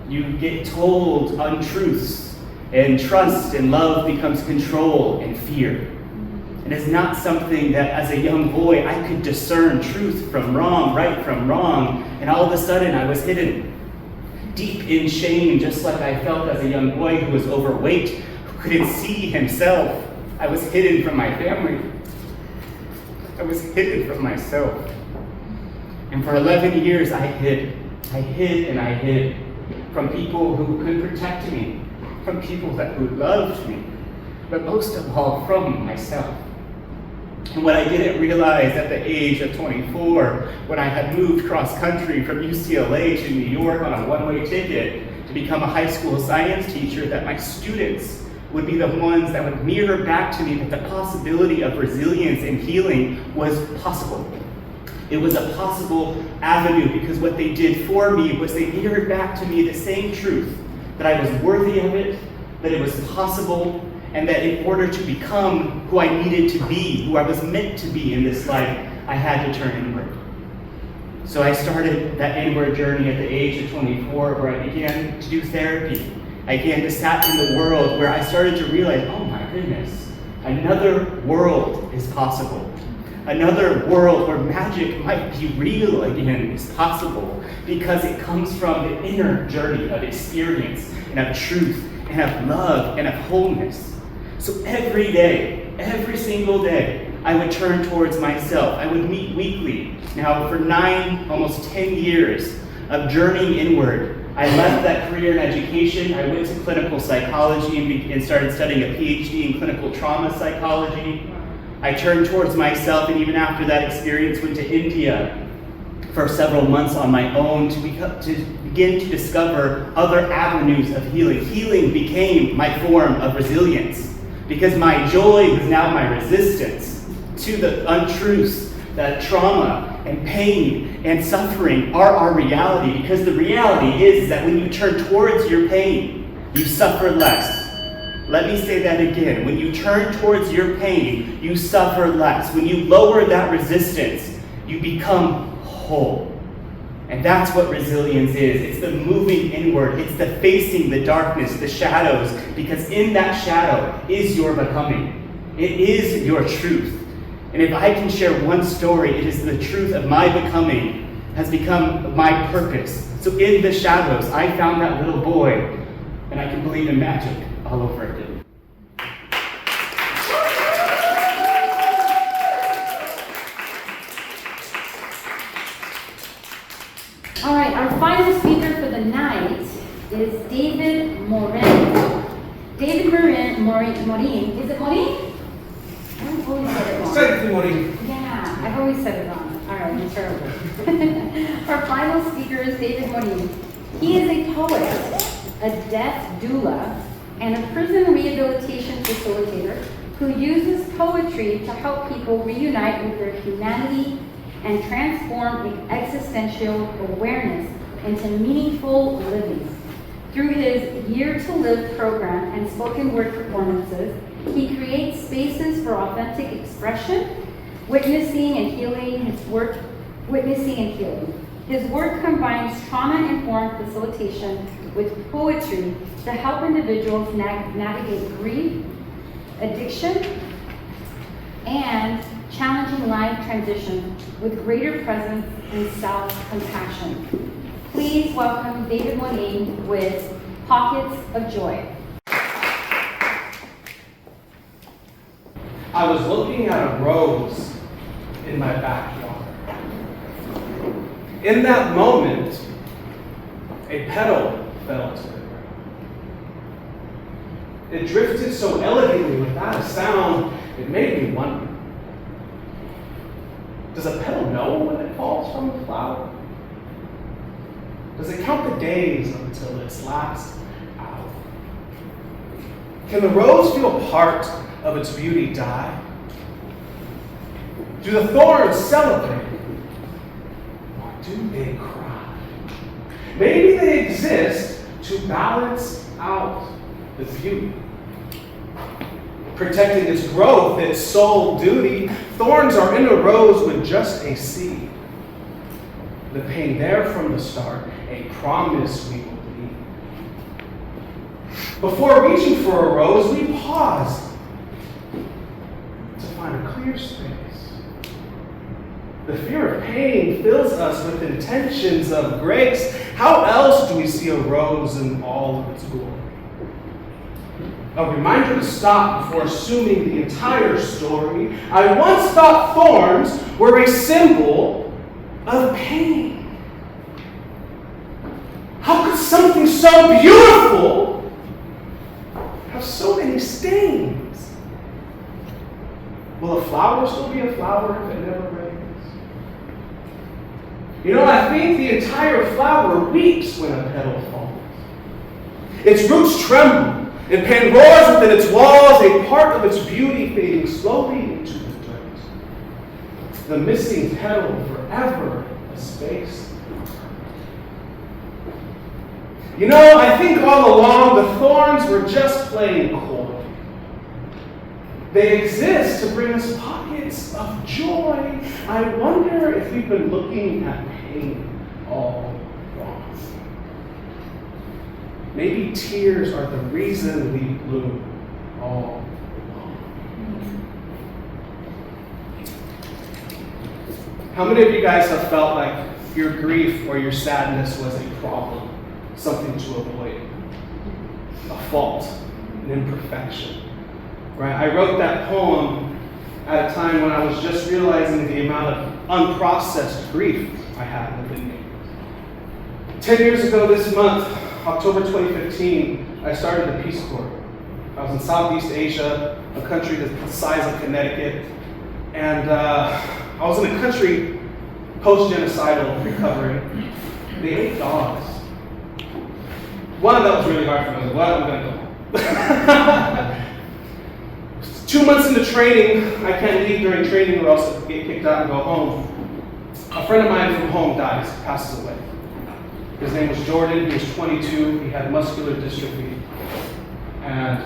You get told untruths, and trust and love becomes control and fear. And it's not something that as a young boy I could discern truth from wrong, right from wrong, and all of a sudden I was hidden. Deep in shame, just like I felt as a young boy who was overweight, who couldn't see himself. I was hidden from my family. I was hidden from myself. And for 11 years I hid. I hid and I hid from people who could protect me, from people who loved me, but most of all from myself. And what I didn't realize at the age of 24, when I had moved cross country from UCLA to New York on a one-way ticket to become a high school science teacher, that my students would be the ones that would mirror back to me that the possibility of resilience and healing was possible. It was a possible avenue, because what they did for me was they mirrored back to me the same truth, that I was worthy of it, that it was possible, and that in order to become who I needed to be, who I was meant to be in this life, I had to turn inward. So I started that inward journey at the age of 24, where I began to do therapy. I began to sat in the world where I started to realize, oh my goodness, another world is possible. Another world where magic might be real again is possible, because it comes from the inner journey of experience and of truth and of love and of wholeness. So every day, every single day, I would turn towards myself. I would meet weekly. Now, for 9, almost 10 years of journeying inward, I left that career in education. I went to clinical psychology and started studying a PhD in clinical trauma psychology. I turned towards myself, and even after that experience, went to India for several months on my own to begin to discover other avenues of healing. Healing became my form of resilience, because my joy was now my resistance to the untruths, that trauma and pain and suffering are our reality, because the reality is that when you turn towards your pain, you suffer less. Let me say that again. When you turn towards your pain, you suffer less. When you lower that resistance, you become whole. And that's what resilience is. It's the moving inward. It's the facing the darkness, the shadows, because in that shadow is your becoming. It is your truth. And if I can share one story, it is the truth of my becoming has become my purpose. So in the shadows, I found that little boy, and I can believe in magic all over again. All right, our final speaker for the night is David Morin. David Morin, is it Morin? I've always said it wrong. Certainly, Maureen. Yeah, I've always said it wrong. All right, I'm terrible. Our final speaker is David Morin. He is a poet, a death doula, and a prison rehabilitation facilitator who uses poetry to help people reunite with their humanity and transform existential awareness into meaningful living. Through his Year to Live program and spoken word performances, he creates spaces for authentic expression, witnessing and healing. His work combines trauma-informed facilitation with poetry to help individuals navigate grief, addiction, and challenging life transitions with greater presence and self-compassion. Please welcome David Moline with Pockets of Joy. I was looking at a rose in my backyard. In that moment, a petal fell to the ground. It drifted so elegantly without a sound, it made me wonder, does a petal know when it falls from the flower? Does it count the days until its last hour? Can the rose feel part of its beauty die? Do the thorns celebrate? Or do they cry? Maybe they exist to balance out the beauty. Protecting its growth, its sole duty, thorns are in a rose with just a seed. The pain there from the start, a promise we will believe. Before reaching for a rose, we pause to find a clear space. The fear of pain fills us with intentions of grace. How else do we see a rose in all of its glory? A reminder to stop before assuming the entire story. I once thought thorns were a symbol of pain. How could something so beautiful have so many stains? Will a flower still be a flower if it never rains? You know, I think the entire flower weeps when a petal falls. Its roots tremble, and pain roars within its walls, a part of its beauty fading slowly into the dirt. The missing petal forever a space. You know, I think all along the thorns were just playing coy. They exist to bring us pockets of joy. I wonder if we've been looking at pain all wrong. Maybe tears are the reason we bloom all along. How many of you guys have felt like your grief or your sadness was a problem, something to avoid, a fault, an imperfection? Right? I wrote that poem at a time when I was just realizing the amount of unprocessed grief I had within me. 10 years ago this month, October 2015, I started the Peace Corps. I was in Southeast Asia, a country the size of Connecticut, and I was in a country post-genocidal recovering. They ate dogs. One, that was really hard for me. I was like, what? I'm gonna go home. 2 months into training, I can't leave during training or else I'll get kicked out and go home. A friend of mine from home dies, passes away. His name was Jordan, he was 22, he had muscular dystrophy. And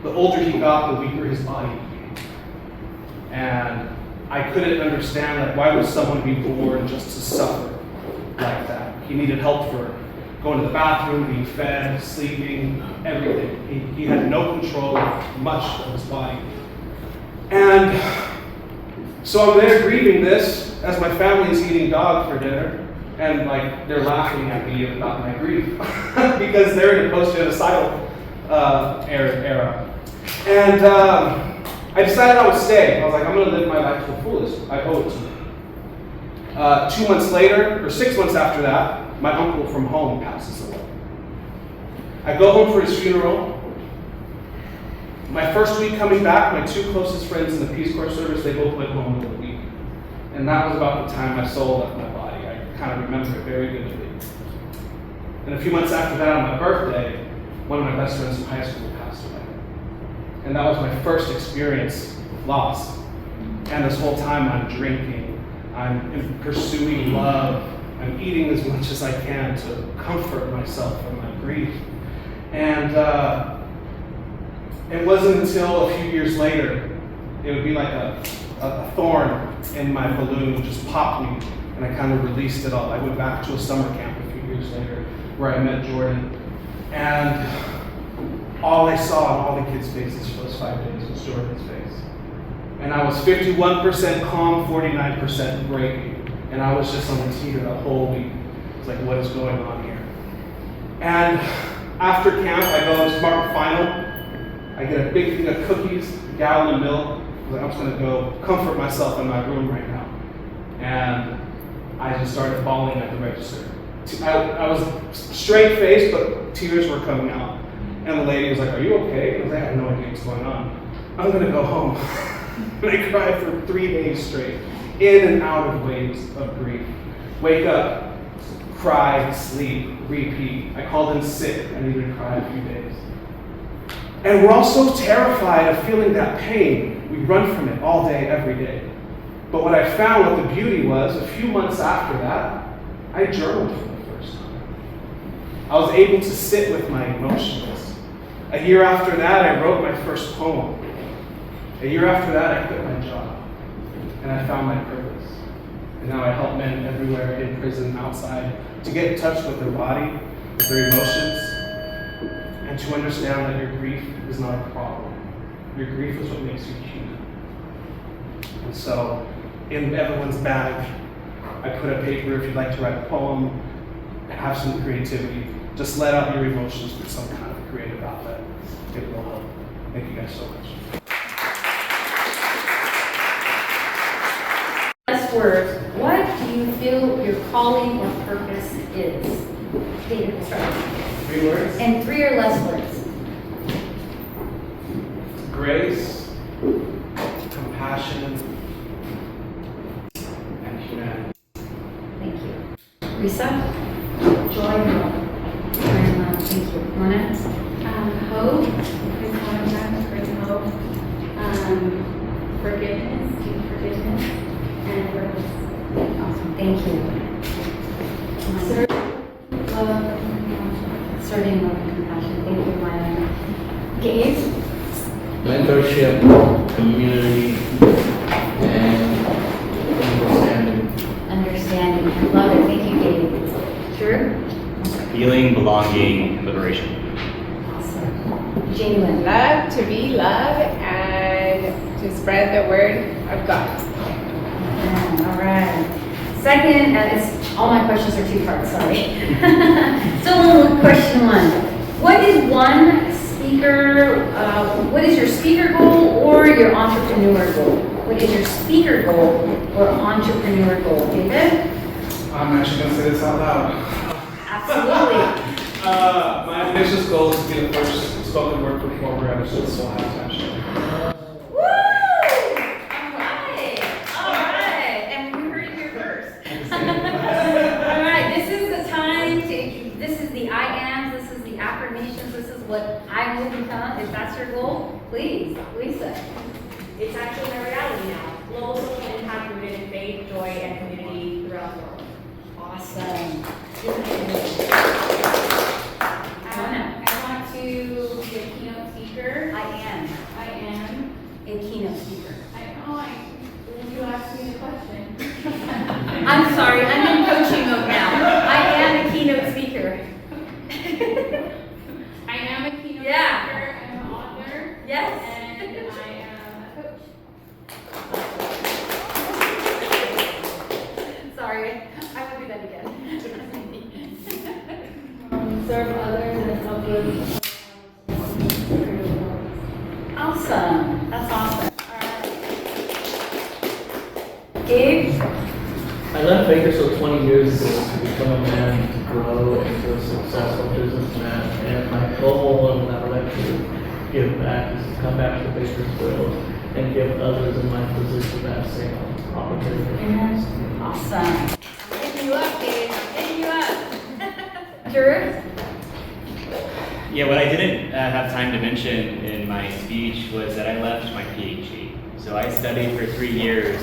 the older he got, the weaker his body became. And I couldn't understand, like, why would someone be born just to suffer like that? He needed help for going to the bathroom, being fed, sleeping, everything. He had no control of much of his body. And so I'm there grieving this as my family's eating dog for dinner. And like they're laughing at me about my grief because they're in a post-genocidal era. And I decided I would stay. I was like, I'm going to live my life to the fullest. I owe it to them. 2 months later, or 6 months after that, my uncle from home passes away. I go home for his funeral. My first week coming back, my two closest friends in the Peace Corps service, they both went home in a week. And that was about the time my soul left my body. I kind of remember it very vividly. And a few months after that, on my birthday, one of my best friends from high school passed away. And that was my first experience of loss. And this whole time I'm drinking, I'm pursuing love, I'm eating as much as I can to comfort myself and my grief. And it wasn't until a few years later, it would be like a thorn in my balloon just popped me, and I kind of released it all. I went back to a summer camp a few years later where I met Jordan, and all I saw on all the kids' faces for those 5 days was Jordan's face. And I was 51% calm, 49% breaking, and I was just on the teeter the whole week. It's like, what is going on here? And after camp, I go to Smart Final. I get a big thing of cookies, a gallon of milk. I was like, I'm just gonna go comfort myself in my room right now. And I just started bawling at the register. I was straight faced, but tears were coming out. And the lady was like, are you okay? I was like, I have no idea what's going on. I'm gonna go home. And I cried for 3 days straight, in and out of waves of grief. Wake up, cry, sleep, repeat. I called in sick. I needed to cry a few days. And we're all so terrified of feeling that pain. We run from it all day, every day. But what I found, what the beauty was, a few months after that, I journaled for the first time. I was able to sit with my emotions. A year after that, I wrote my first poem. A year after that, I quit my job. And I found my purpose. And now I help men everywhere, in prison, outside, to get in touch with their body, with their emotions, and to understand that your grief is not a problem. Your grief is what makes you human. And so, in everyone's bag, I put a paper if you'd like to write a poem, have some creativity. Just let out your emotions through some kind of creative outlet. It will help. Thank you guys so much. Last words, what do you feel your calling or purpose is? David, we'll start. 3 words? And 3 or less words. Grace, compassion, and humanity. Thank you. Risa? Joy and love. Joy and love. Thank you. Mona? Hope, Chris hope, forgiveness, deep forgiveness, and purpose. Awesome. Thank you. Serve, love, Serving love and compassion. Thank you, Maya. Gabe? Mentorship, community, and understanding. Understanding. I love it. Thank you, Gabe. Sure? Healing, belonging, and liberation. Awesome. Genuine. Love to be love and to spread the word of God. All right. Second, all my questions are 2 parts, sorry. So question 1. What is your speaker goal or your entrepreneur goal? What is your speaker goal or entrepreneur goal? David? I'm actually going to say this out loud. Absolutely. My ambitious goal is to be the first spoken word performer at a Soul Halftime show. Woo! All right. And we heard it here first. All right, this is the time this is the I ams, this is the affirmations, this is what I will become. If that's your goal, please, Lisa. It's actually my reality now. Global social impact rooted in faith, joy, and community throughout the world. Awesome. I want to be a keynote speaker. I am a keynote speaker. you asked me the question. I'm sorry, I'm in coaching mode now. I am a keynote speaker. I am a keynote Yeah. speaker, I'm an author, Yes. and I am a coach. Sorry, I will do that again. Serve others and uplift. Awesome. That's awesome. All right. Gabe? I left Bakersfield 20 years ago to become a man, to grow into a successful businessman, and my goal and what I would like to give back is to come back to Bakersfield and give others in my position that same opportunity. Awesome. I'm hitting you up, Gabe. I'm hitting you up. Drew? Yeah, what I didn't have time to mention in my speech was that I left my PhD. So I studied for 3 years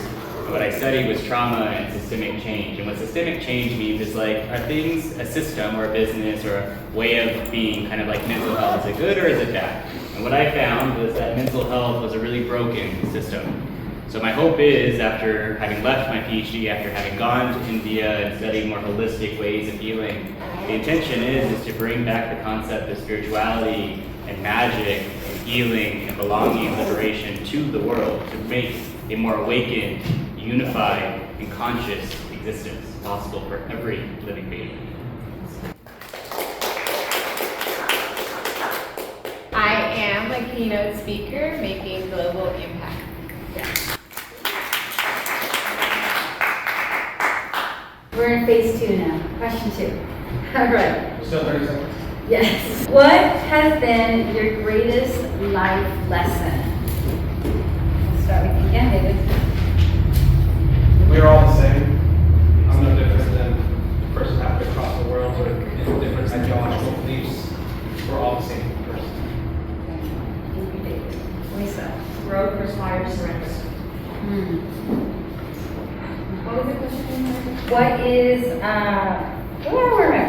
what I studied was trauma and systemic change. And what systemic change means is like, are things a system or a business or a way of being, kind of like mental health? Is it good or is it bad? And what I found was that mental health was a really broken system. So my hope is, after having left my PhD, after having gone to India and studied more holistic ways of healing, the intention is to bring back the concept of spirituality and magic and healing and belonging and liberation to the world, to make a more awakened, unified, and conscious existence possible for every living being. I am a keynote speaker making global impact. We're in phase 2 now. Question 2. All right. Still 30 seconds. Yes. What has been your greatest life lesson? We'll start with you again, David. We are all the same. I'm no different than the person halfway across the world with different ideological beliefs. We're all the same person. Thank you, David. Lisa. Growth requires surrender. What was the question?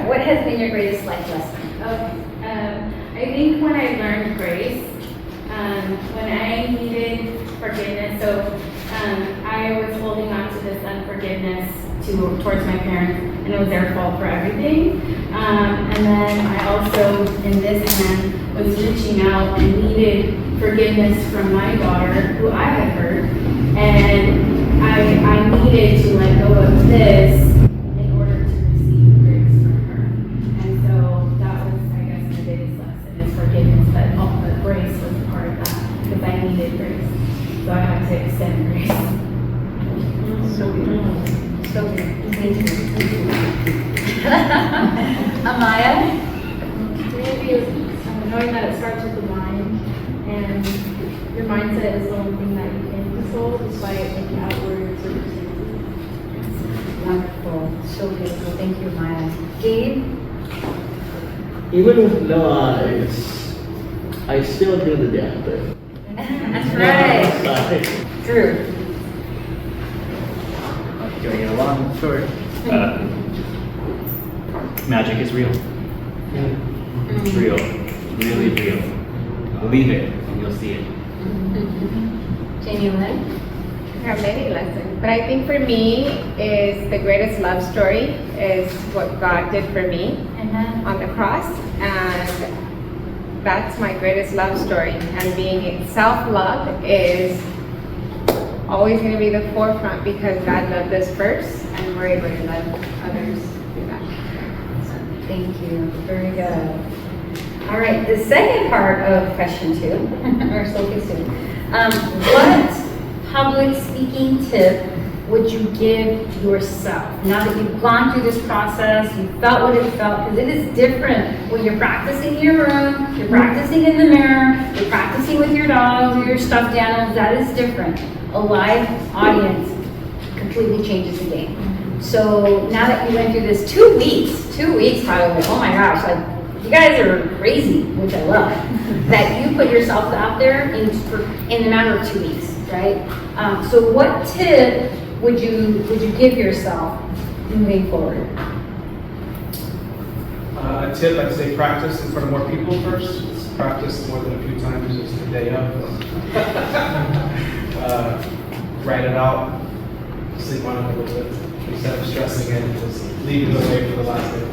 What has been your greatest life lesson? Okay. I think when I learned grace, when I needed forgiveness, so I was holding on to this unforgiveness towards my parents, and it was their fault for everything. And then I also, in this hand, was reaching out and needed forgiveness from my daughter, who I had hurt, and I needed to let go of this in order to receive grace from her. And so that was, I guess, my biggest lesson is forgiveness, but grace was part of that because I needed grace. So I had to extend grace. So good. So good. Thank you. Amaya? Maybe knowing that it starts with the mind, and your mindset is the only thing that you can control despite like outward circumstances. Wonderful. So beautiful. Thank you, Maya. Gabe? Even with no eyes, I still do the damn thing. That's right. Right. Drew? Doing it a long story. Magic is real. It's real. Really real. Believe it, and you'll see it. Jamie Lynn? There are many lessons, but I think for me is the greatest love story is what God did for me on the cross, and that's my greatest love story. And being self-love is always going to be the forefront because God loved us first, and we're able to love others through that. Thank you. Very good. All right, the second part of question 2, or so soon. What public speaking tip would you give yourself? Now that you've gone through this process, you felt what it felt, because it is different when you're practicing in your room, you're practicing in the mirror, you're practicing with your dogs or your stuffed animals, that is different. A live audience completely changes the game. So now that you went through this 2 weeks, probably, oh my gosh, like, you guys are crazy, which I love, that you put yourself out there in a matter of 2 weeks, right? So what tip would you give yourself moving forward? A tip, I'd say practice in front of more people first. Practice more than a few times just the day of. Write it out, sleep on it a little bit. Instead of stressing it, just leave it away for the last day.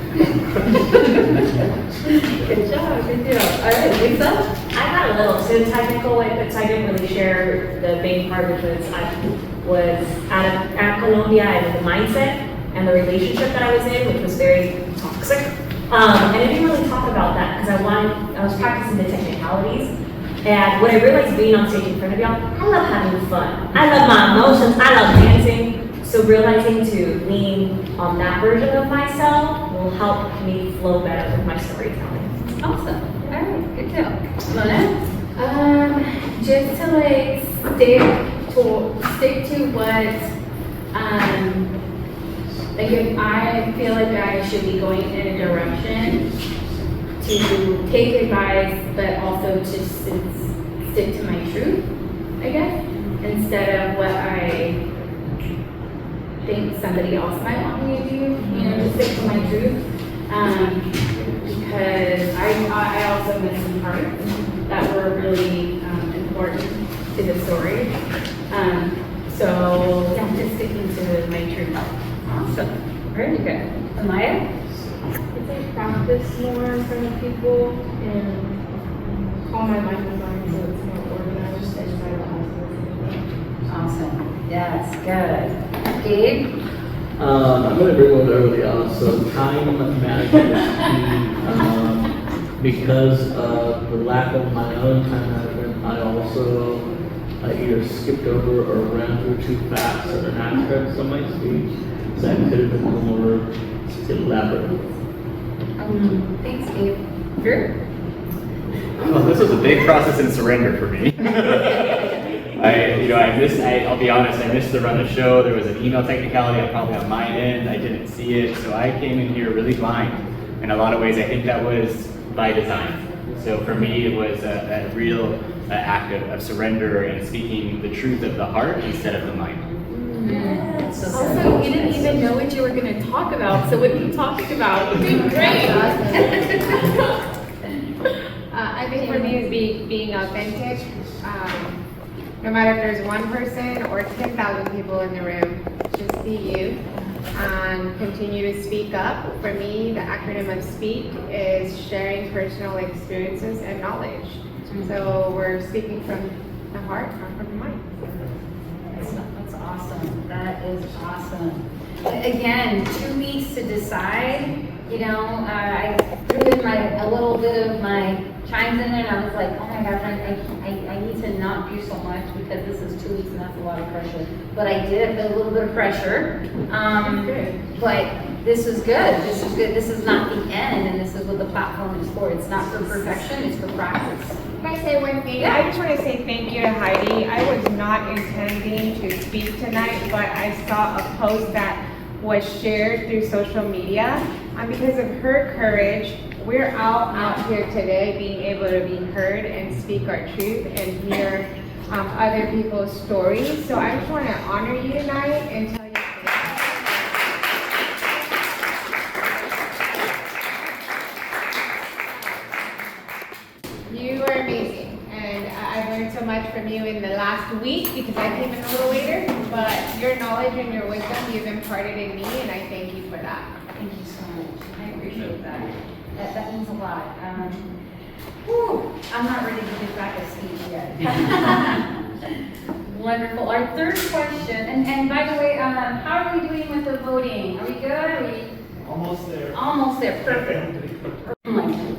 Good job, good deal. All right, Lisa? I got a little too technical with it, so I didn't really share the big part because I was at Colombia and the mindset and the relationship that I was in, which was very toxic. And I didn't really talk about that because I was practicing the technicalities. And what I realized being on stage in front of y'all, I love having fun. I love my emotions. I love dancing. So realizing to lean on that version of myself will help me flow better with my storytelling. Awesome. All right, good deal. Mona? Just to like stick to what, like if I feel like I should be going in a direction to take advice, but also to stick to my truth, I guess, instead of what I think somebody else might want me to do, to stick to my truth. Because I also missed some parts that were really important to the story. So yeah, just sticking to my truth. Awesome. Very good. Amaya? I practice more in front of people and calm my mind and mind so it's more organized and I don't have to. Awesome. Yes, good. Gabe? I'm going to agree with everybody else. So time management is key. Because of the lack of my own time management, I also either skipped over or ran through too fast certain aspects of my speech. So I could have been more elaborate. Thanks, Gabe. Drew? Well, this was a big process in surrender for me. I'll be honest, I missed the run of the show. There was an email technicality probably on my end. I didn't see it, so I came in here really blind. In a lot of ways, I think that was by design. So for me, it was a real act of surrender and speaking the truth of the heart instead of the mind. Also, you didn't even know what you were going to talk about, so what are you talking about? You're doing great. I think for me is being authentic. No matter if there's one person or 10,000 people in the room, just be you and continue to speak up. For me, the acronym of SPEAK is sharing personal experiences and knowledge. So we're speaking from the heart, not from the mind. That's awesome. That is awesome. Again, 2 weeks to decide. I threw in a little bit of my chimes in there, and I was like, oh my gosh, I need to not do so much because this is 2 weeks and that's a lot of pressure. But I did feel a little bit of pressure. But this is good. This is good. This is not the end, and this is what the platform is for. It's not for perfection. It's for practice. Can I say one thing? I just want to say thank you to Heidi. I was not intending to speak tonight, but I saw a post that was shared through social media. And because of her courage, we're all out here today being able to be heard and speak our truth and hear other people's stories. So I just want to honor you tonight and tell you you are amazing. And I've learned so much from you in the last week because I came in a little later, but your knowledge and your wisdom you've imparted in me, and I thank you for that. Thank you so much. I appreciate that. That means a lot. I'm not ready to give back a speech yet. Wonderful. Our third question, and by the way, how are we doing with the voting? Are we good? Are we Almost there. almost there? Perfect. Oh my God.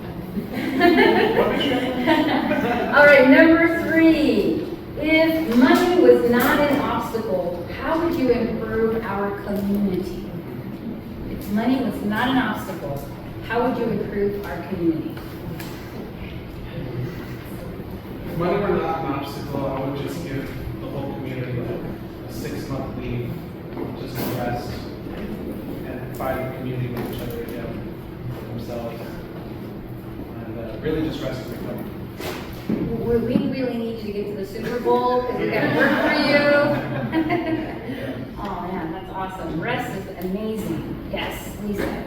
All right, number 3. If money was not an obstacle, how would you improve our community? If money was not an obstacle, how would you improve our community? If money were not an obstacle, I would just give the whole community a 6-month leave, just to rest and find community with each other again, themselves, and really just rest and recover. We really need you to get to the Super Bowl because we got to work for you. Oh man, that's awesome. Rest is amazing. Yes, Lisa.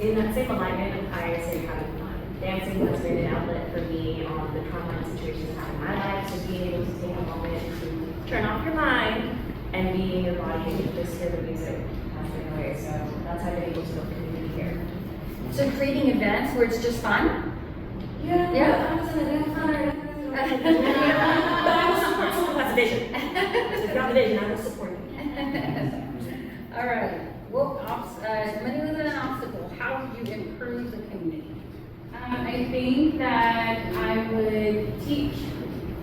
In that same alignment, I say having fun. Dancing has been an outlet for me on the trauma and situations I have in my life, so being able to take a moment to turn off your mind and be in your body and just hear the music has been a way. So that's how I've been able to build community here. So creating events where it's just fun? Yeah. I was in a dance center. But I will support someone who has a vision. If you have a vision, I will support you. All right. Well, money was an obstacle. How would you improve the community? I think that I would teach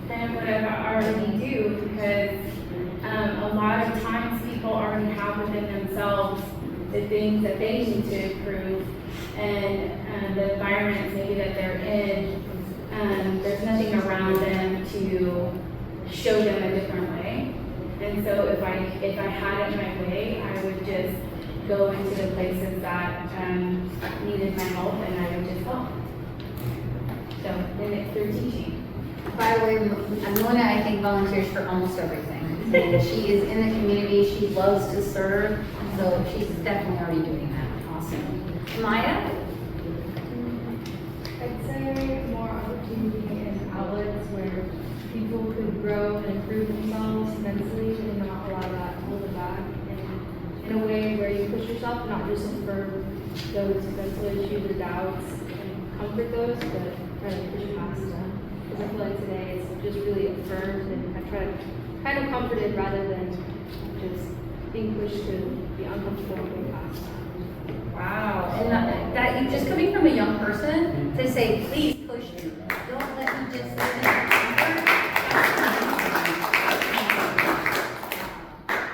them what I already do because a lot of times people already have within themselves the things that they need to improve and the environments maybe that they're in. There's nothing around them to show them a different way. And so if I had it my way, I would just go into the places that needed my help and I would just help. So then it's through teaching. By the way, Mona, I think, volunteers for almost everything. And she is in the community, she loves to serve, so she's definitely already doing that. Awesome. Maya? I'd say more opportunity and outlets where people could grow and improve themselves mentally and not allow that to hold them back. And in a way where you push yourself, not just affirm those mental issues or doubts and comfort those, but try to push past them. Because I feel like today it's just really affirmed and I try to kind of comforted rather than just being pushed to be uncomfortable and go past that. Wow. And that you just coming from a young person to say, please push me. Don't let me just live in that comfort.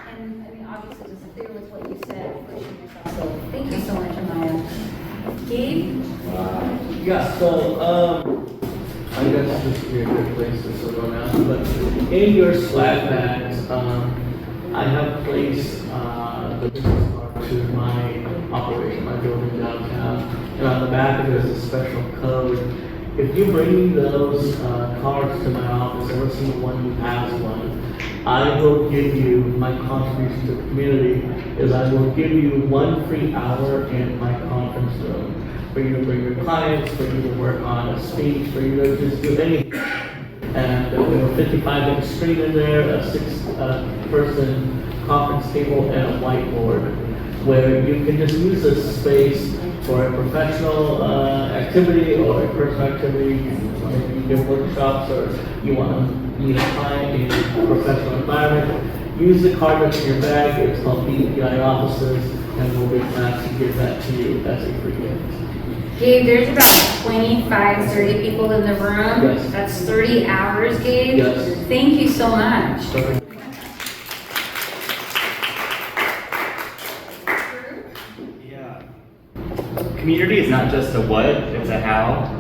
And I mean, obviously, just clear with what you said, pushing yourself. So thank you so much, Amaya. Gabe? Yeah, so I guess this would be a good place to sort of now. But in your Slack bags, I have placed the business card to my operation, my building downtown. And on the back of it is a special code. If you bring me those cards to my office, every single one who has one, I will give you, my contribution to the community is I will give you 1 free hour in my conference room for you to bring your clients, for you to work on a speech, for you to just do anything. And we have a 55-inch screen in there, a 6-person conference table, and a whiteboard where you can just use this space for a professional activity or a personal activity. Maybe you give workshops or you want to meet a client in a professional environment. Use the card that's in your bag. It's called BPI Offices, and we'll be glad to give that to you as a free gift. Gabe, there's about 25, 30 people in the room. Yes. That's 30 hours, Gabe. Yes. Thank you so much. Okay. Yeah. Community is not just a what, it's a how.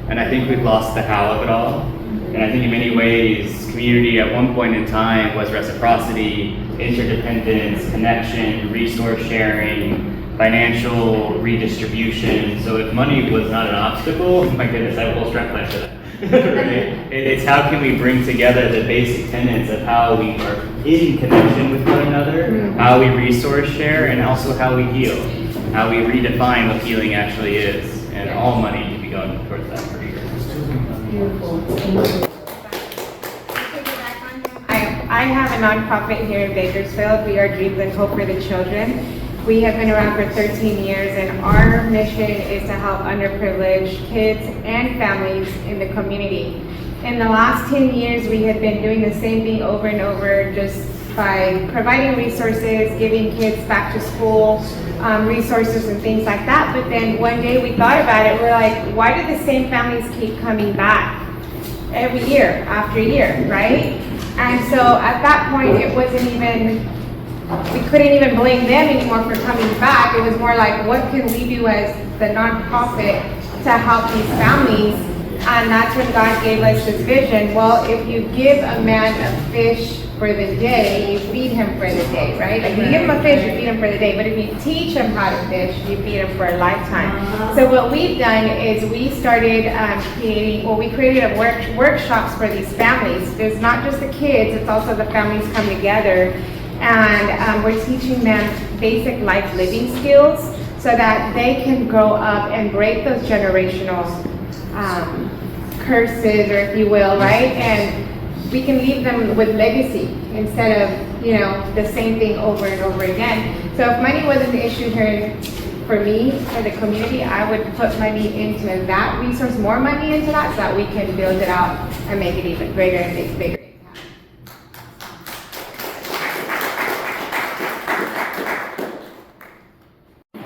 And I think we've lost the how of it all. And I think in many ways, community at one point in time was reciprocity, interdependence, connection, resource sharing, financial redistribution. So if money was not an obstacle, my goodness, I will strap my shit. Right? It's how can we bring together the basic tenets of how we are in connection with one another, how we resource share, and also how we heal, how we redefine what healing actually is. And all money can be going towards that for sure. Beautiful. Thank you. I have a nonprofit here in Bakersfield. We are Dreams and Hope for the Children. We have been around for 13 years, and our mission is to help underprivileged kids and families in the community. In the last 10 years, we have been doing the same thing over and over, just by providing resources, giving kids back to school, resources and things like that. But then one day we thought about it, we're like, why do the same families keep coming back every year after year, right? And so at that point, it wasn't even, we couldn't even blame them anymore for coming back. It was more like, what can we do as the nonprofit to help these families? And that's when God gave us this vision. Well, if you give a man a fish for the day, you feed him for the day, right? Like, you give him a fish, you feed him for the day. But if you teach him how to fish, you feed him for a lifetime. So what we've done is we started we created workshops for these families. There's not just the kids, it's also the families come together. And we're teaching them basic life living skills so that they can grow up and break those generational curses, or if you will, right? And we can leave them with legacy instead of, the same thing over and over again. So if money wasn't the issue here for me, for the community, I would put money into that resource, more money into that, so that we can build it out and make it even greater and make bigger.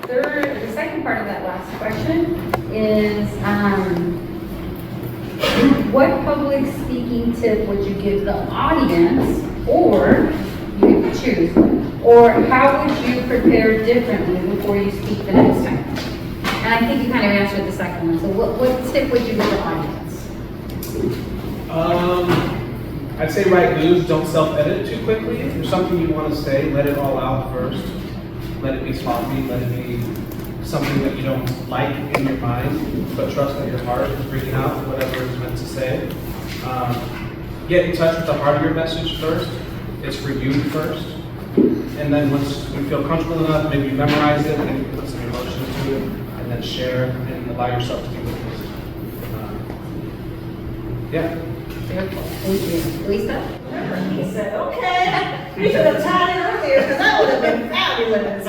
The second part of that last question is, what public speaking tip would you give the audience, or you could choose, or how would you prepare differently before you speak the next time? And I think you kind of answered the second one. So what tip would you give the audience? I'd say write news, don't self-edit too quickly. If there's something you want to say, let it all out first. Let it be sloppy, let it be something that you don't like in your mind, but trust that your heart is bringing out whatever it's meant to say. Get in touch with the heart of your message first. It's reviewed first. And then once you feel comfortable enough, maybe you memorize it, maybe put some emotions to it, and then share and allow yourself to be witnessed. Yeah. Beautiful. Thank you. Lisa? He said, okay, we should have tied it earlier because that would have been fabulous.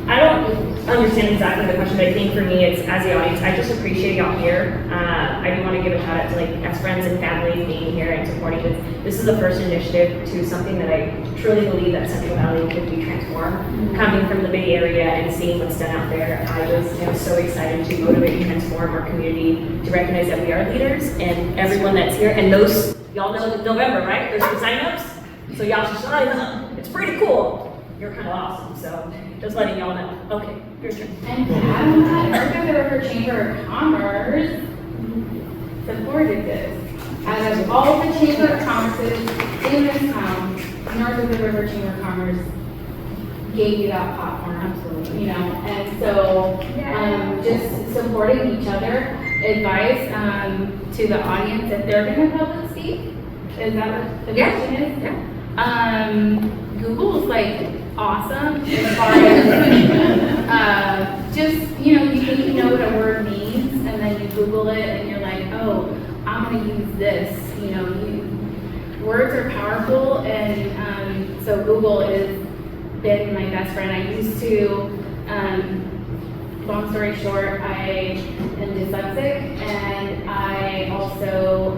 I don't understand exactly the question, but I think for me, it's as the audience, I just appreciate y'all here. I do want to give a shout out to like as friends and family being here and supporting this. This is the first initiative to something that I truly believe that Central Valley could be transformed. Coming from the Bay Area and seeing what's done out there, I was so excited to motivate and transform our community to recognize that we are leaders and everyone that's here. And those, y'all know November, right? There's some signups, so y'all should sign up. It's pretty cool. You're kind of awesome, so just letting y'all know. Okay, your turn. And to add on that, North River Chamber of Commerce supported this. Out of all the Chamber of Commerces in this town, North River Chamber of Commerce gave you that platform, absolutely, you know. And so, just supporting each other, advice to the audience if they're going to public speak. Is that what the question is? Yeah. Google is like awesome as far as just, you know, you think you know what a word means and then you Google it and you're like, oh, I'm going to use this. You know, words are powerful, and so Google has been my best friend. I used to, long story short, I am dyslexic and I also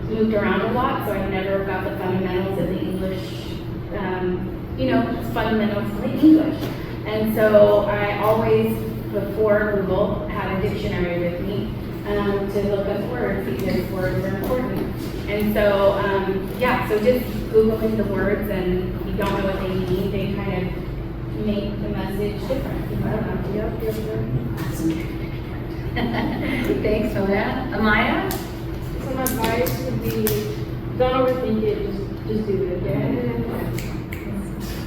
moved around a lot, so I never got the fundamentals of the English, you know, fundamentals of the English. And so I always, before Google, had a dictionary with me to look up words because words are important. And so, so just Googling the words, and if you don't know what they mean, they kind of make the message different. I don't know. Thanks for that. Amaya? Some advice would be, don't overthink it, just do it, okay?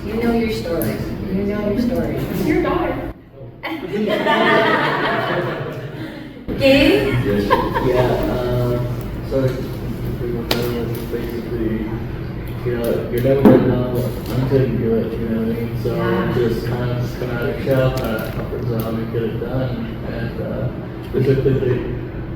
You know your story. You know your story. It's your daughter. Gabe? So basically, you know, you're never gonna know until you do it, you know what I mean? So just kind of come out of your shell, kind of comfort zone and get it done. And specifically,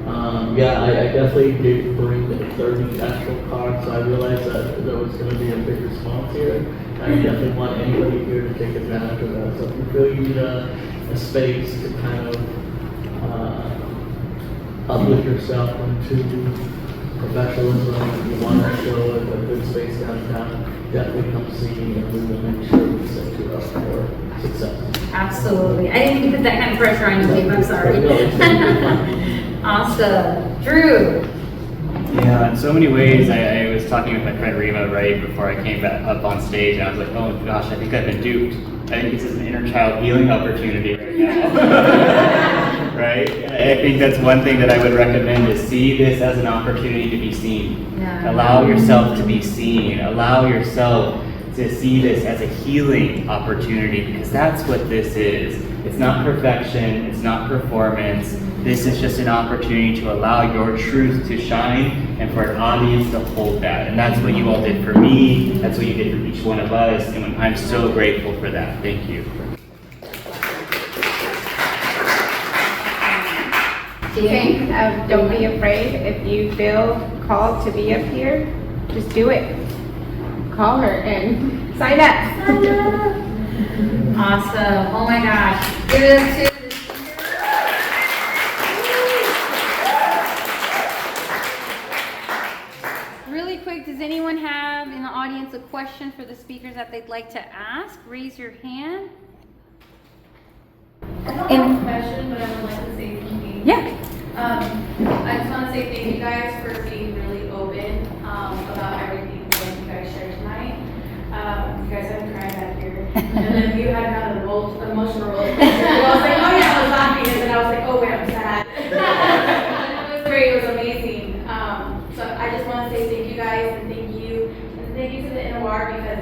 I definitely did bring the 30 actual cards, so I realized that there was going to be a big response here. I definitely want anybody here to take advantage of that. So if you feel you need a space to kind of uplift yourself into professionalism, and you want to show a good space downtown, definitely come see me and we will make sure we set you up for success. Absolutely. I didn't mean to put that kind of pressure on you, Gabe. I'm sorry. Awesome. Drew. Yeah, in so many ways, I was talking with my friend Rima right before I came back up on stage, and I was like, oh gosh, I think I've been duped. I think this is an inner child healing opportunity right now. Right? I think that's one thing that I would recommend, is see this as an opportunity to be seen. Yeah. Allow yourself to be seen. Allow yourself to see this as a healing opportunity, because that's what this is. It's not perfection, it's not performance. This is just an opportunity to allow your truth to shine and for an audience to hold that. And that's what you all did for me, that's what you did for each one of us, and I'm so grateful for that. Thank you. Okay, don't be afraid. If you feel called to be up here, just do it. Call her and sign up. Awesome. Oh my gosh. Give it up to the speaker. Really quick, does anyone have in the audience a question for the speakers that they'd like to ask? Raise your hand. I don't have a question, but I would like to say something. Yeah. I just want to say thank you guys for being really open about everything that you guys shared tonight. You guys had me crying back here. And then you had an emotional roller coaster. I was like, oh yeah, I was laughing. And then I was like, oh wait, I'm sad. And it was great. It was amazing. So I just want to say thank you guys, and thank you. And thank you to the NOR, because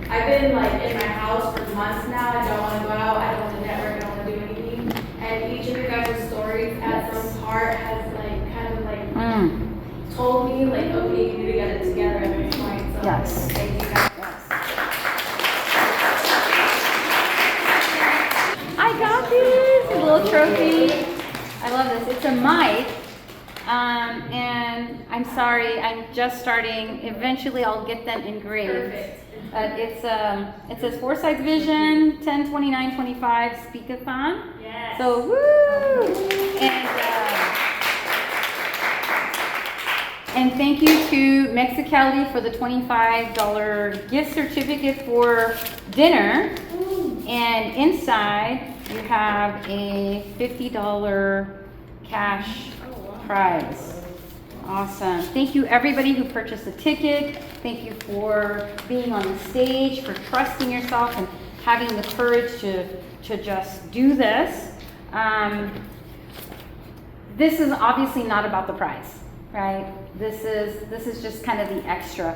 I've been like in my house for months now. I don't want to go out. I don't want to network. I don't want to do anything. And each of you guys' stories at some part has like told me, like, okay, you need to get it together at this point, so. Yes. Thank you guys. I got this, a little trophy. I love this. It's a mic. And I'm sorry, I'm just starting. Eventually I'll get them engraved. Perfect. It says Forsythvision 10/29/25 Speak-A-Thon. Yes. So woo! And thank you to Mexicali for the $25 gift certificate for dinner. And inside you have a $50 cash prize. Awesome. Thank you everybody who purchased a ticket. Thank you for being on the stage, for trusting yourself and having the courage to just do this. This is obviously not about the prize, right? This is just kind of the extra.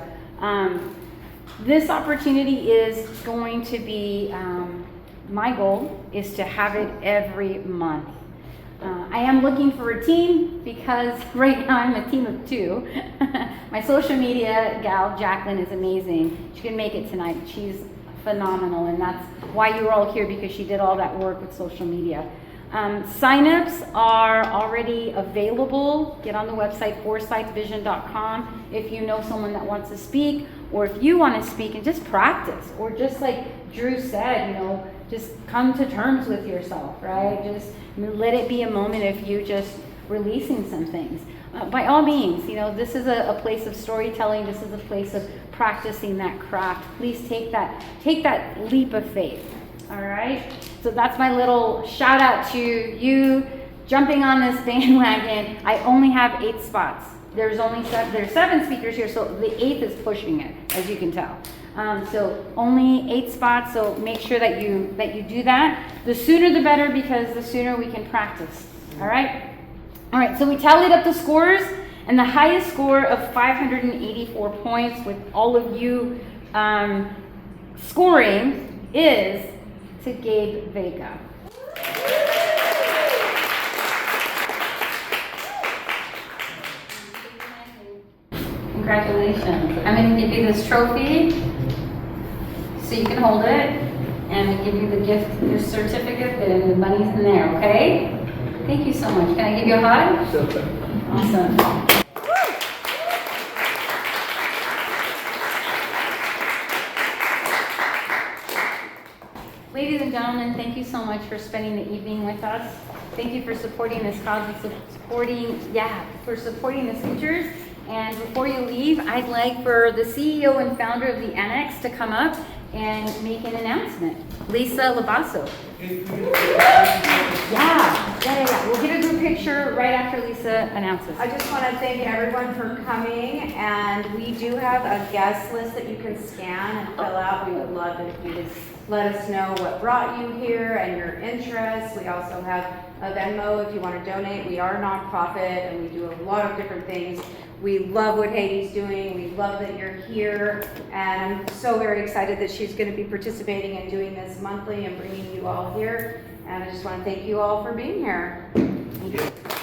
This opportunity is going to be, my goal is to have it every month. I am looking for a team because right now I'm a team of 2. My social media gal, Jacqueline, is amazing. She couldn't make it tonight. She's phenomenal, and that's why you're all here, because she did all that work with social media. Sign-ups are already available. Get on the website, forsythvision.com, if you know someone that wants to speak, or if you want to speak and just practice, or just like Drew said, just come to terms with yourself, right? Just let it be a moment of you just releasing some things. By all means, this is a place of storytelling. This is a place of practicing that craft. Please take that leap of faith. All right. So that's my little shout out to you jumping on this bandwagon. I only have 8 spots. There's 7 speakers here, so the 8th is pushing it, as you can tell. So only 8 spots. So make sure that you do that. The sooner the better, because the sooner we can practice. All right. All right. So we tallied up the scores, and the highest score of 584 points, with all of you scoring, is to Gabe Vega. Congratulations. I'm going to give you this trophy so you can hold it, and we give you the gift, your certificate, and the money's in there, okay? Thank you so much. Can I give you a hug? Super. Awesome. Ladies and gentlemen, thank you so much for spending the evening with us. Thank you for supporting this cause and for supporting the speakers. And before you leave, I'd like for the CEO and founder of the Annex to come up and make an announcement. Lisa Labasso. Yeah. We'll get a group picture right after Lisa announces. I just want to thank everyone for coming, and we do have a guest list that you can scan and fill out. We would love it if you just let us know what brought you here and your interests. We also have a Venmo if you want to donate. We are a nonprofit and we do a lot of different things. We love what Heidi's doing. We love that you're here, and I'm so very excited that she's going to be participating and doing this monthly and bringing you all here. And I just want to thank you all for being here. Thank you.